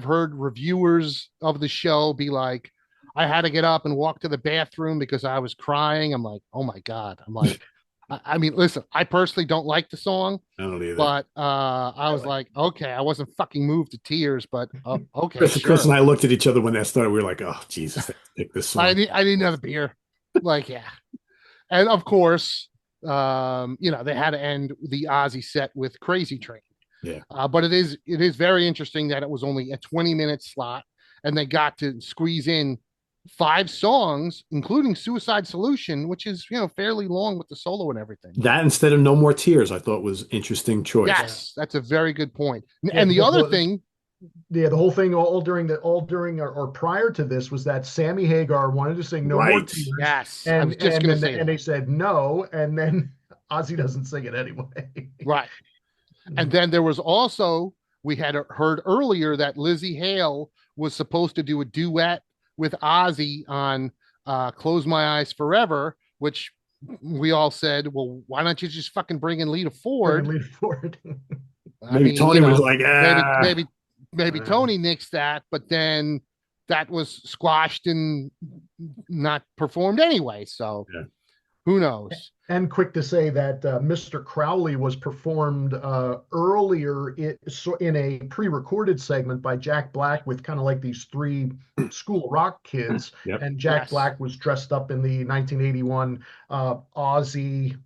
heard reviewers of the show be like, I had to get up and walk to the bathroom because I was crying. I'm like, oh my God. I'm like, I mean, listen, I personally don't like the song, I don't either. but I was like, okay, I wasn't fucking moved to tears, but okay, Chris and sure. I looked at each other when that started. We were like, "Oh Jesus, they picked this I song." need I need another beer. Like, yeah. And of course, they had to end the Ozzy set with Crazy Train. Yeah. But it is very interesting that it was only a 20-minute slot, and they got to squeeze in 5 songs, including Suicide Solution, which is fairly long with the solo and everything. That instead of No More Tears, I thought was interesting choice. Yes, that's a very good point. Yeah, And the other thing, the whole thing all during or prior to this was that Sammy Hagar wanted to sing No More Right. Tears, yes, I and was just and going to then say and that. they said no, and then Ozzy doesn't sing it anyway. Right. And then there was also, we had heard earlier that Lizzie Hale was supposed to do a duet with Ozzy on Close My Eyes Forever, which we all said, well, why don't you just fucking bring in Lita Bringing Ford? Lita Ford. I Maybe mean, Tony was like, maybe, "Ah." maybe, maybe Tony nixed that, but then that was squashed and not performed anyway. So, Yeah. Who knows? And quick to say that Mr. Crowley was performed earlier in a pre-recorded segment by Jack Black with kind of like these three school rock kids. Yep. And Jack Yes. Black was dressed up in the 1981 Ozzy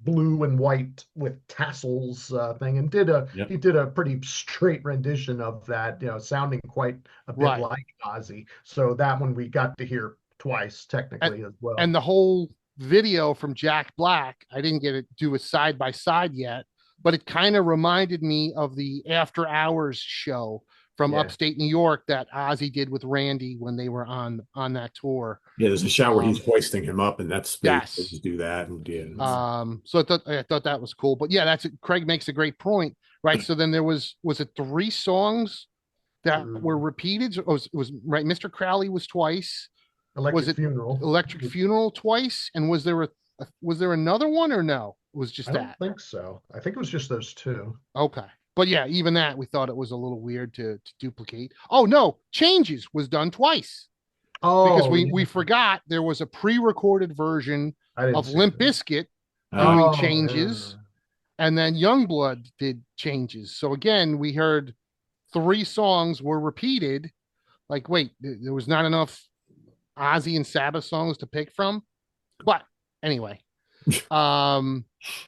blue and white with tassels thing, and Yep. he did a pretty straight rendition of that, sounding quite a bit Right. like Ozzy. So that one we got to hear twice And, technically as well. and the whole video from Jack Black, I didn't get to do a side by side yet, but it kind of reminded me of the After Hours show from Yeah. upstate New York that Ozzy did with Randy when they were on that tour. Yeah, there's a shot where he's Um, hoisting him up, and that's they yes. just do that. And yeah, So I thought that was cool. But yeah, Craig makes a great point, right? So then there was it three songs that were repeated? Was right? Mr. Crowley was twice. Was Electric it Funeral. Electric Funeral twice? And was there another one or no? It was just I don't that. think so. I think it was just those two. Okay. But yeah, even that we thought it was a little weird to duplicate. Oh no, Changes was done twice because Oh, we yeah. forgot there was a pre-recorded version I didn't of see Limp that. Bizkit doing Oh, Changes, and then Youngblood did Changes. So again, we heard three songs were repeated. Like, wait, there was not enough Ozzy and Sabbath songs to pick from. But anyway,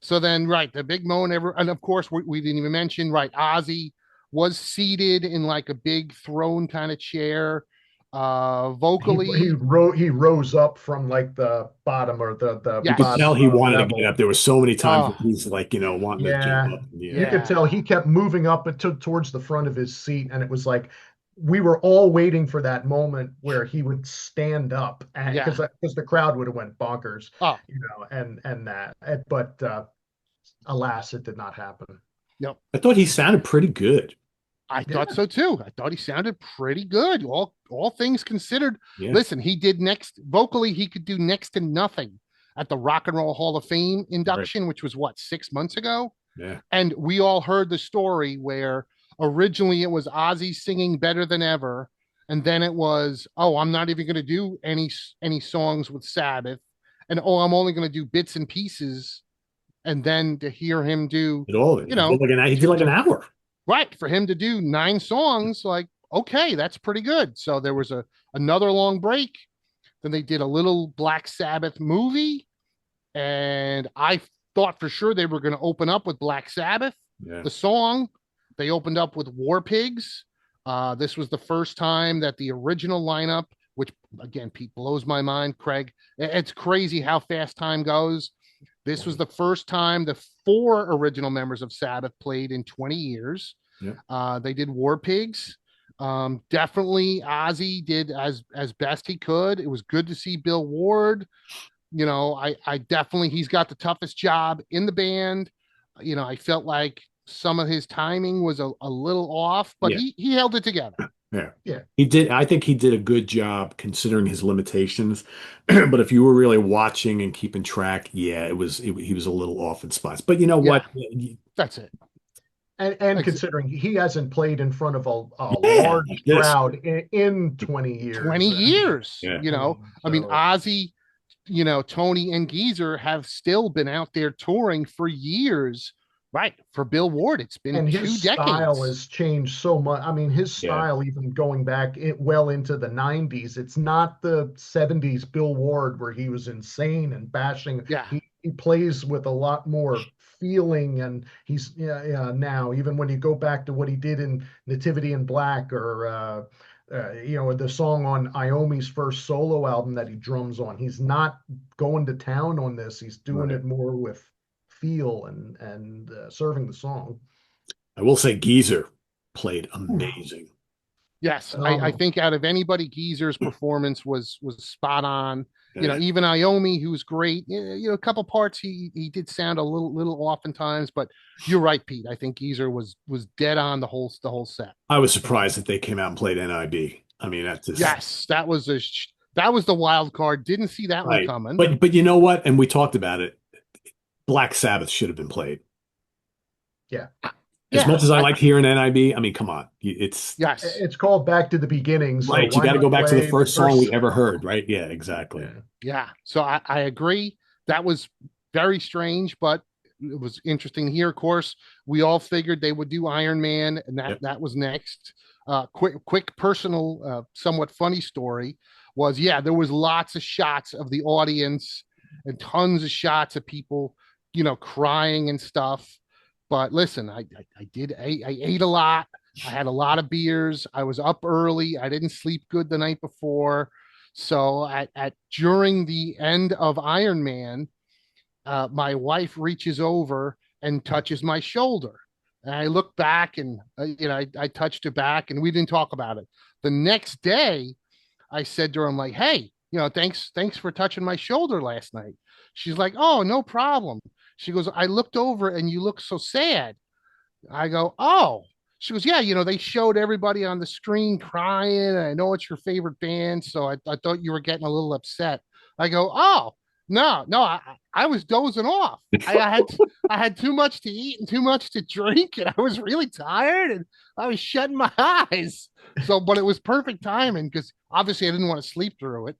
so then right, the big moan ever, and of course we didn't even mention right. Ozzy was seated in like a big throne kind of chair. Vocally, he rose up from like the bottom or the you could yes. tell bottom he wanted to get level. up. There were so many times Oh, where he's like, wanting to jump Yeah, up. you Yeah, could yeah. tell he kept moving up towards the front of his seat, and it was like we were all waiting for that moment where he would stand up, and Yeah. because the crowd would have went bonkers, Oh, and that. But alas, it did not happen. no. I thought he sounded pretty good. I Yeah, thought so too. I thought he sounded pretty good. All things considered. Yeah, Listen, he did next vocally, he could do next to nothing at the Rock and Roll Hall of Fame right. induction, which was what, 6 months ago? Yeah, And we all heard the story where originally it was Ozzy singing Better Than Ever, and then it was, oh, I'm not even going to do any songs with Sabbath, and oh, I'm only going to do bits and pieces, and then to hear him do, did all of it. you He did know, like an hour. right, for him to do 9 songs, like, okay, that's pretty good. So there was another long break. Then they did a little Black Sabbath movie, and I thought for sure they were going to open up with Black Sabbath, Yeah, the song. They opened up with War Pigs. This was the first time that the original lineup, which again, Pete, blows my mind, Craig. It's crazy how fast time goes. This was the first time the four original members of Sabbath played in 20 years. yeah. They did War Pigs. Definitely Ozzy did as best he could. It was good to see Bill Ward. I definitely, he's got the toughest job in the band. I felt like some of his timing was a little off, but Yeah. he held it together. Yeah. yeah. He did. I think he did a good job considering his limitations. But if you were really watching and keeping track, yeah, he was a little off in spots. But you know what? That's it. And considering he hasn't played in front of a Yeah, large like this. crowd in 20 years. 20 years, Yeah. I mean, Ozzy, Tony and Geezer have still been out there touring for years. Right. For Bill Ward, it's been And 2 his decades. style has changed so much. I mean, his Yeah. style, even going back well into the 90s, it's not the 70s Bill Ward where he was insane and bashing. Yeah. He plays with a lot more feeling, and he's now, even when you go back to what he did in Nativity in Black, or the song on Iommi's first solo album that he drums on, he's not going to town on this. He's doing Right. it more with feel and serving the song. I will say Geezer played amazing. Yes, I think out of anybody, Geezer's performance was spot on. Yeah. Even Iommi, who's great. A couple parts he did sound a little oftentimes, but you're right, Pete. I think Geezer was dead on the whole set. I was surprised that they came out and played NIB. I mean, that's just Yes, that was the wild card. Didn't see that one right. coming. But you know what? And we talked about it. Black Sabbath should have been played. Yeah. As much as I like hearing NIB, I mean, come on. It's called Back to the Beginning. So right. You why got to not go back to the play first song we ever song? heard, right? Yeah, exactly. Yeah. So I agree. that was very strange, but it was interesting here. Of course, we all figured they would do Iron Man, and that Yep. that was next. Quick personal, somewhat funny story was, yeah, there was lots of shots of the audience and tons of shots of people, crying and stuff. But listen, I ate a lot. I had a lot of beers. I was up early. I didn't sleep good the night before. So at during the end of Iron Man, my wife reaches over and touches my shoulder. And I look back and, I touched her back and we didn't talk about it. The next day, I said to her, I'm like, hey, thanks for touching my shoulder last night. She's like, oh, no problem. She goes, I looked over and you look so sad. I go, oh. She goes, yeah, they showed everybody on the screen crying. I know it's your favorite band, so I thought you were getting a little upset. I go, oh, no, I was dozing off. I had too much to eat and too much to drink, and I was really tired, and I was shutting my eyes. So, but it was perfect timing because obviously I didn't want to sleep through it.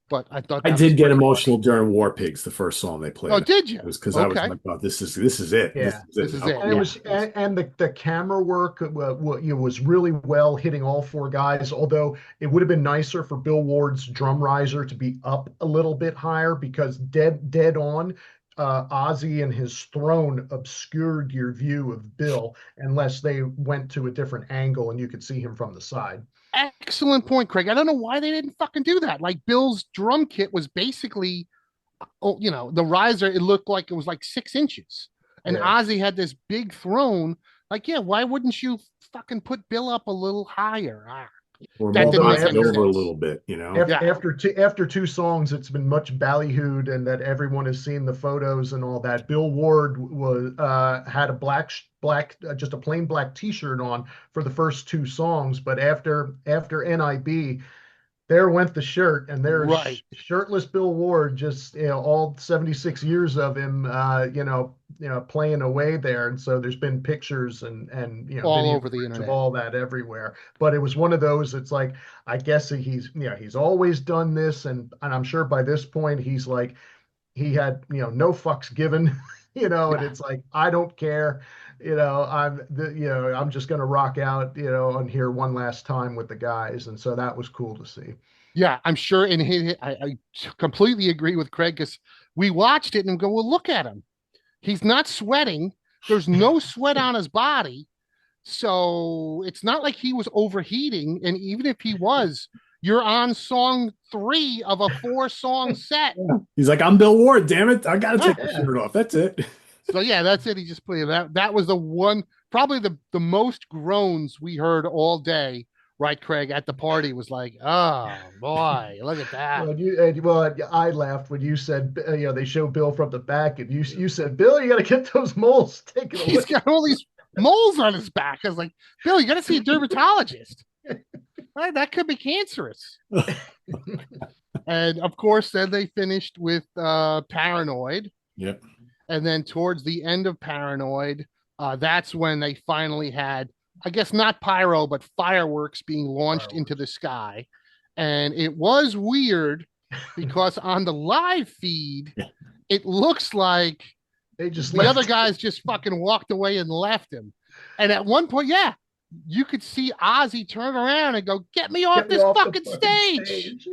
But I thought I that was did get pretty emotional funny. during War Pigs, the first song they Oh, played. did It you? was because I was Okay, like, oh, this is it. Yeah. this is it. And it Yeah. was and the camera work was really well hitting all four guys. Although it would have been nicer for Bill Ward's drum riser to be up a little bit higher because dead on, Ozzy and his throne obscured your view of Bill unless they went to a different angle and you could see him from the side. Excellent point, Craig. I don't know why they didn't fucking do that. Like Bill's drum kit was basically, oh, the riser, it looked like it was like 6 inches. And Yeah. Ozzy had this big throne. Like, yeah, why wouldn't you fucking put Bill up a little higher? Or That move didn't Although make Ozzy any over a sense. little bit, After, Yeah. after two songs, it's been much ballyhooed, and that everyone has seen the photos and all that. Bill Ward was had a black just a plain black T-shirt on for the first two songs, but after NIB, there went the shirt, and there's Right. shirtless Bill Ward, just all 76 years of him, playing away there. And so there's been pictures and All video over the of internet. all that everywhere. But it was one of those. It's like I guess he's always done this, and I'm sure by this point he's like he had no fucks given. And Yeah. it's like I don't care. I'm just gonna rock out, on here one last time with the guys, and so that was cool to see. Yeah, I'm sure. And I completely agree with Craig because we watched it and go, well, look at him. He's not sweating. There's no sweat on his body. So it's not like he was overheating. And even if he was, you're on song 3 of a 4-song set. Yeah. He's like, I'm Bill Ward, damn it. I gotta Yeah. take my shirt off. That's it. So yeah, that's it. He just played that. That was the one, probably the most groans we heard all day. Right, Craig, at the party was like, oh boy, look at that. I laughed when you said, they show Bill from the back, and you said, Bill, you got to get those moles taken He's away. got all these moles on his back. I was like, Bill, you got to see a dermatologist. Right? That could be cancerous. And of course, then they finished with Paranoid. Yep. And then towards the end of Paranoid, that's when they finally had, I guess, not pyro, but fireworks being launched into the sky. And it was weird because on the live feed, Yeah. it looks like They just the other guys just fucking walked away and left him. And at one point, yeah, you could see Ozzy turn around and go, get me off this fucking stage.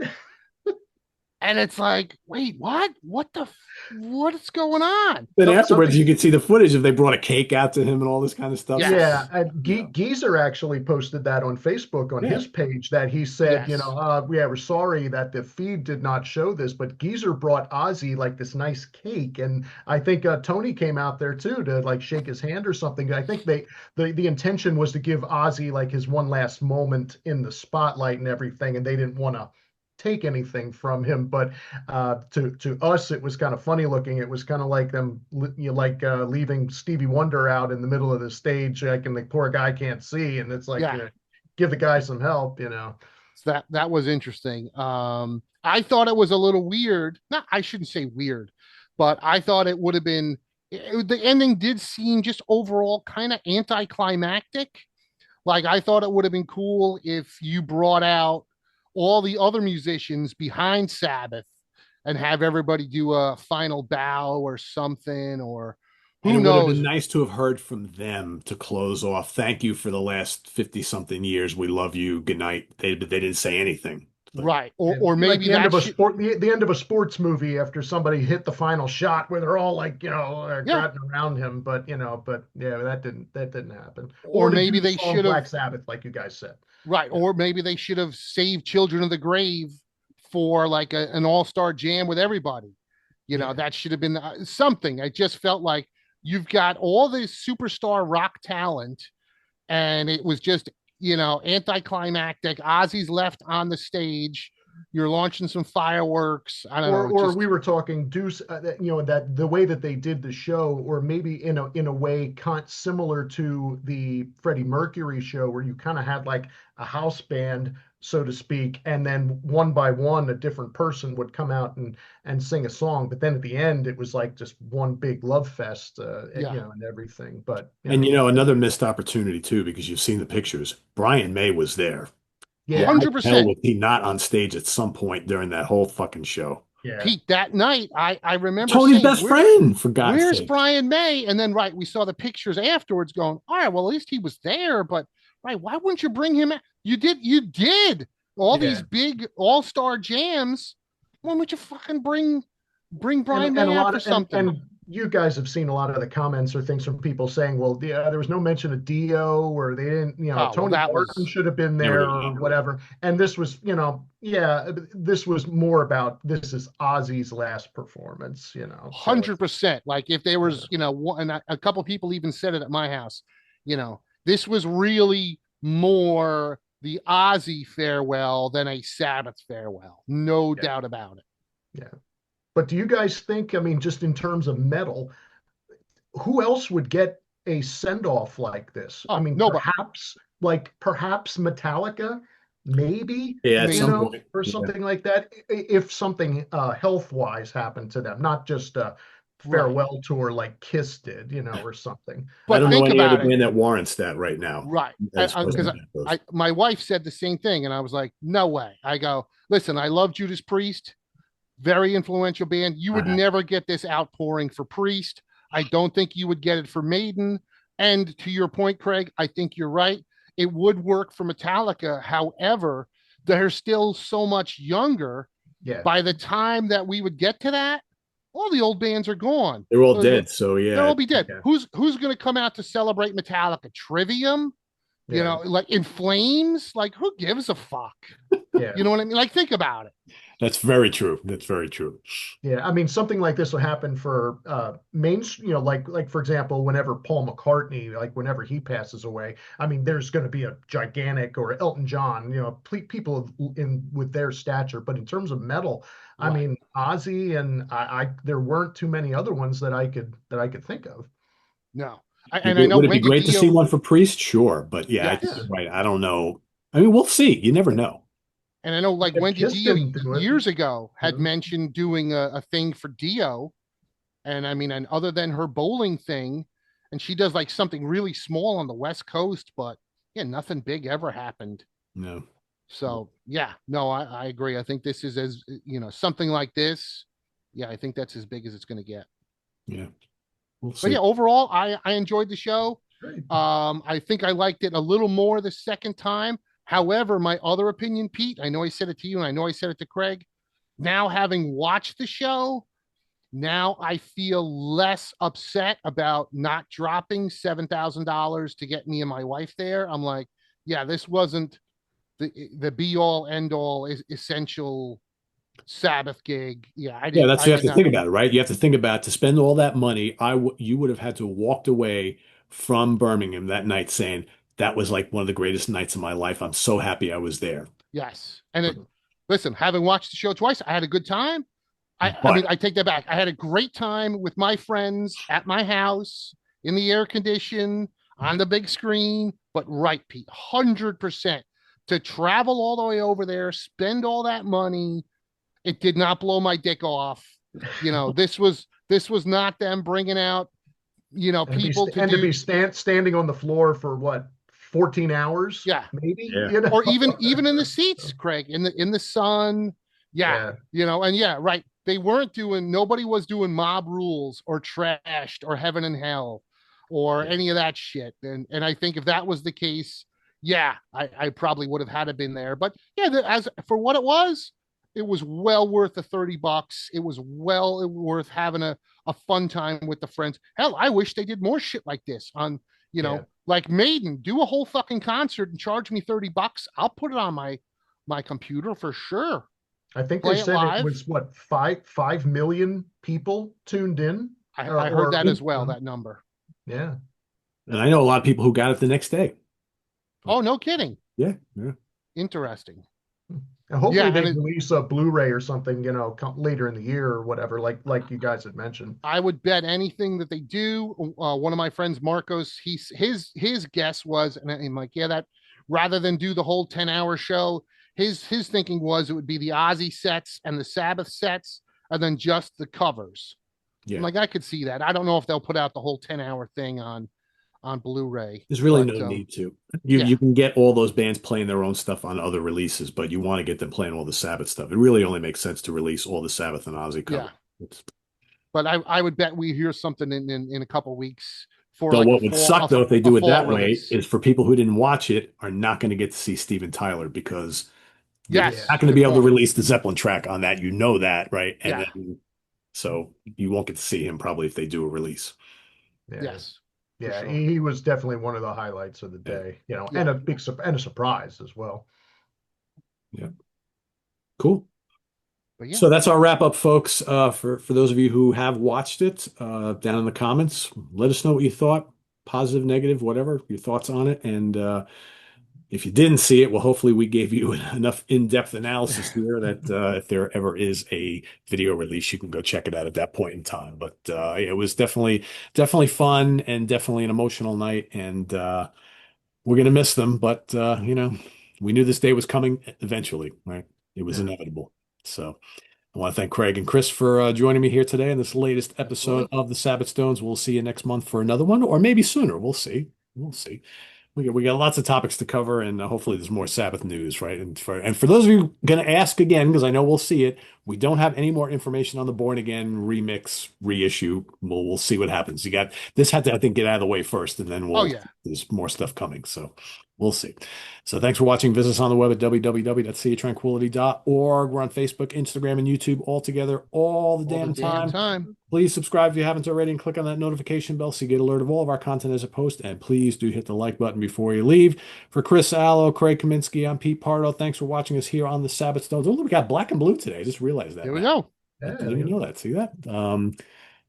And it's like, wait, what? What's going on? Then Some- afterwards, something- you could see the footage if they brought a cake out to him and all this kind of stuff. Yes. Yeah, and Yeah. Geezer actually posted that on Facebook on Yeah. his page that he said, Yes. we're sorry that the feed did not show this, but Geezer brought Ozzy like this nice cake, and I think Tony came out there too to like shake his hand or something. I think the intention was to give Ozzy like his one last moment in the spotlight and everything, and they didn't want to take anything from him, but to us it was kind of funny looking. It was kind of like them leaving Stevie Wonder out in the middle of the stage, like, and the poor guy can't see, and it's like, Yeah. give the guy some help. So that was interesting. I thought it was a little weird. Not, I shouldn't say weird, but I thought it would have been. The ending did seem just overall kind of anticlimactic. Like I thought it would have been cool if you brought out all the other musicians behind Sabbath and have everybody do a final bow or something, or And who it would have been knows? nice to have heard from them to close off. Thank you for the last 50 something years. We love you. Good night. They didn't say anything. But Right. Yeah, Or like maybe the end that of a should, sport, the end of a sports movie after somebody hit the final shot where they're all like, yeah. crowding around him. But yeah, that didn't happen. Or Or to do maybe the they song should have, Black Sabbath, like you guys said. right. Yeah, Or maybe they should have saved Children of the Grave for like an all-star jam with everybody. yeah, That should have been something. I just felt like you've got all this superstar rock talent, and it was just, anticlimactic. Ozzy's left on the stage. You're launching some fireworks. I don't or know. or we Just, were talking Deuce, that the way that they did the show, or maybe in a way similar to the Freddie Mercury show, where you kind of had like a house band, so to speak, and then one by one a different person would come out and sing a song, but then at the end it was like just one big love fest, yeah, and everything. But and another missed opportunity too, because you've seen the pictures. Brian May was there. yeah, Why the hell 100%. was he not on stage at some point during that whole fucking show? yeah, Pete, that night, I remember Tony's saying, best friend, for God's where's sakes. Brian May? And then, right, we saw the pictures afterwards going, all right, well, at least he was there, but right, why wouldn't you bring him? You did all these yeah. big all-star jams. Why wouldn't you fucking bring and Brian and a May out lot for of and something? you guys have seen a lot of the comments or things from people saying, well, yeah, there was no mention of Dio, or they didn't, Oh, well, Tony that Martin was should have been Never there, gonna or happen. whatever. And this was, yeah, this was more about, this is Ozzy's last performance, so it's 100%. Like if there was, one, and a couple people even said it at my house, this was really more the Ozzy farewell than a Sabbath farewell. No yeah, doubt about it. yeah. But do you guys think, I mean, just in terms of metal, who else would get a send off like this? I Oh, mean, no, but perhaps Metallica, maybe, Yeah, at some maybe. point. or Yeah. something like that. If something health wise happened to them, not just a Right. farewell tour like Kiss did, or something. I But don't know think any other about it. band that warrants that right now, Right. as far as Because that goes. my wife said the same thing, and I was like, no way. I go, listen, I love Judas Priest, very influential band. You would Uh, never get this outpouring for Priest. I don't think you would get it for Maiden. And to your point, Craig, I think you're right. It would work for Metallica. However, they're still so much younger. Yeah, By the time that we would get to that, all the old bands are gone. they're all dead, so They'll yeah. all be dead. yeah, Who's going to come out to celebrate Metallica? Trivium? yeah, Like In Flames? Like who gives a fuck? yeah. You know what I mean? Like think about it. That's very true. That's very true. Yeah, I mean, something like this will happen for main, like for example, whenever Paul McCartney, like whenever he passes away, I mean, there's going to be a gigantic, or Elton John, people in with their stature. But in terms of metal, I Right. mean, Ozzy, and there weren't too many other ones that I could think of. No. And I know Would it be Wendy great to see Dio, one for Priest? Sure, but yeah, I think yes. Yeah, you're right. I don't know. I mean, we'll see. You never know. And I know like if Wendy Kiss Dio didn't do it, years ago you had know, mentioned doing a thing for Dio. And I mean, and other than her bowling thing, and she does like something really small on the West Coast, but yeah, nothing big ever happened. No. So yeah, no, I agree. I think this is something like this. Yeah, I think that's as big as it's going to get. Yeah, we'll But see. yeah, overall, I enjoyed the show. great. I think I liked it a little more the second time. However, my other opinion, Pete, I know I said it to you and I know I said it to Craig. Now, having watched the show, now I feel less upset about not dropping $7,000 to get me and my wife there. I'm like, yeah, this wasn't the be all end all essential Sabbath gig. Yeah, Yeah, that's I you have did to not. think about it, right? You have to think about to spend all that money. You would have had to have walked away from Birmingham that night saying that was like one of the greatest nights of my life. I'm so happy I was there. Yes, and listen, having watched the show twice, I had a good time. I mean, But I take that back. I had a great time with my friends at my house in the air condition on the big screen. But right, Pete, 100% to travel all the way over there, spend all that money. It did not blow my dick off. This was not them bringing out And be people to and to do, be standing on the floor for what, 14 hours, yeah, maybe, yeah, or even in the seats, Craig, in the sun. Yeah, Yeah, and yeah, right. they weren't doing, nobody was doing Mob Rules or Trashed or Heaven and Hell or Yeah. any of that shit. And I think if that was the case, yeah, I probably would have had it been there. But yeah, as for what it was well worth the $30. It was well worth having a fun time with the friends. Hell, I wish they did more shit like this on, Yeah. like Maiden, do a whole fucking concert and charge me $30. I'll put it on my computer for sure. I think they Play it said it live. was what, 5 million people tuned in, I heard or that as well, that number. yeah. And I know a lot of people who got it the next day. Oh, no kidding. Yeah, yeah. Interesting. And hopefully Yeah, they and release a Blu-ray or something, later in the year or whatever, like you guys had mentioned. I would bet anything that they do. One of my friends, Marcos, his guess was, and I'm like, yeah, that rather than do the whole 10-hour show, his thinking was it would be the Ozzy sets and the Sabbath sets, and then just the covers. Yeah. I'm like, I could see that. I don't know if they'll put out the whole 10-hour thing on Blu-ray. There's really but, no need to. yeah. You can get all those bands playing their own stuff on other releases, but you want to get them playing all the Sabbath stuff. It really only makes sense to release all the Sabbath and Ozzy cover. Yeah. But I would bet we hear something in a couple weeks for But like what would suck though if they do it that release. way is for people who didn't watch it are not going to get to see Steven Tyler because they're Yes, not going to be good able to point. release the Zeppelin track on that. You know that, right? And Yeah. then, so you won't get to see him probably if they do a release. Yeah. Yes. Yeah, sure. he was definitely one of the highlights of the day, Yeah. and a big and a surprise as well. Yeah. Cool. But yeah. So that's our wrap up, folks. For those of you who have watched it, down in the comments, let us know what you thought, positive, negative, whatever, your thoughts on it. And if you didn't see it, well, hopefully we gave you enough in-depth analysis here that if there ever is a video release, you can go check it out at that point in time. But it was definitely fun and definitely an emotional night. And we're gonna miss them, but we knew this day was coming eventually, right? It was inevitable. So I want to thank Craig and Chris for joining me here today in this latest episode of the Sabbath Stones. We'll see you next month for another one, or maybe sooner. We'll see. We'll see. We got lots of topics to cover, and hopefully there's more Sabbath news, right? And for those of you going to ask again, because I know we'll see it, we don't have any more information on the Born Again remix reissue. We'll see what happens. You got this had to, I think, get out of the way first, and then there's more stuff coming. So we'll see. So thanks for watching. Visit us on the web at www.seatranquility.org. We're on Facebook, Instagram, and YouTube all together all the damn time. Please subscribe if you haven't already and click on that notification bell so you get alert of all of our content as a post. And please do hit the like button before you leave. For Chris Alo, Craig Kaminski, I'm Pete Pardo. Thanks for watching us here on the Sabbath Stones. Oh, look, we got black and blue today. I just realized that. There we go. I didn't even know that. See that?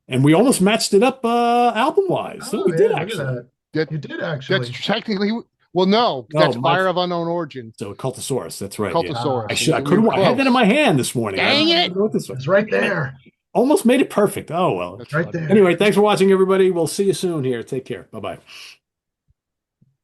And we almost matched it up album-wise. So we did actually. You did actually. That's technically... Well, no, that's Fire of Unknown Origin. So Cultosaurus, that's right. Cultosaurus. Yeah. I had that in my hand this morning. Dang it! It's right there. Almost made it perfect. Oh, well. That's right there. Anyway, thanks for watching, everybody. We'll see you soon here. Take care. Bye-bye.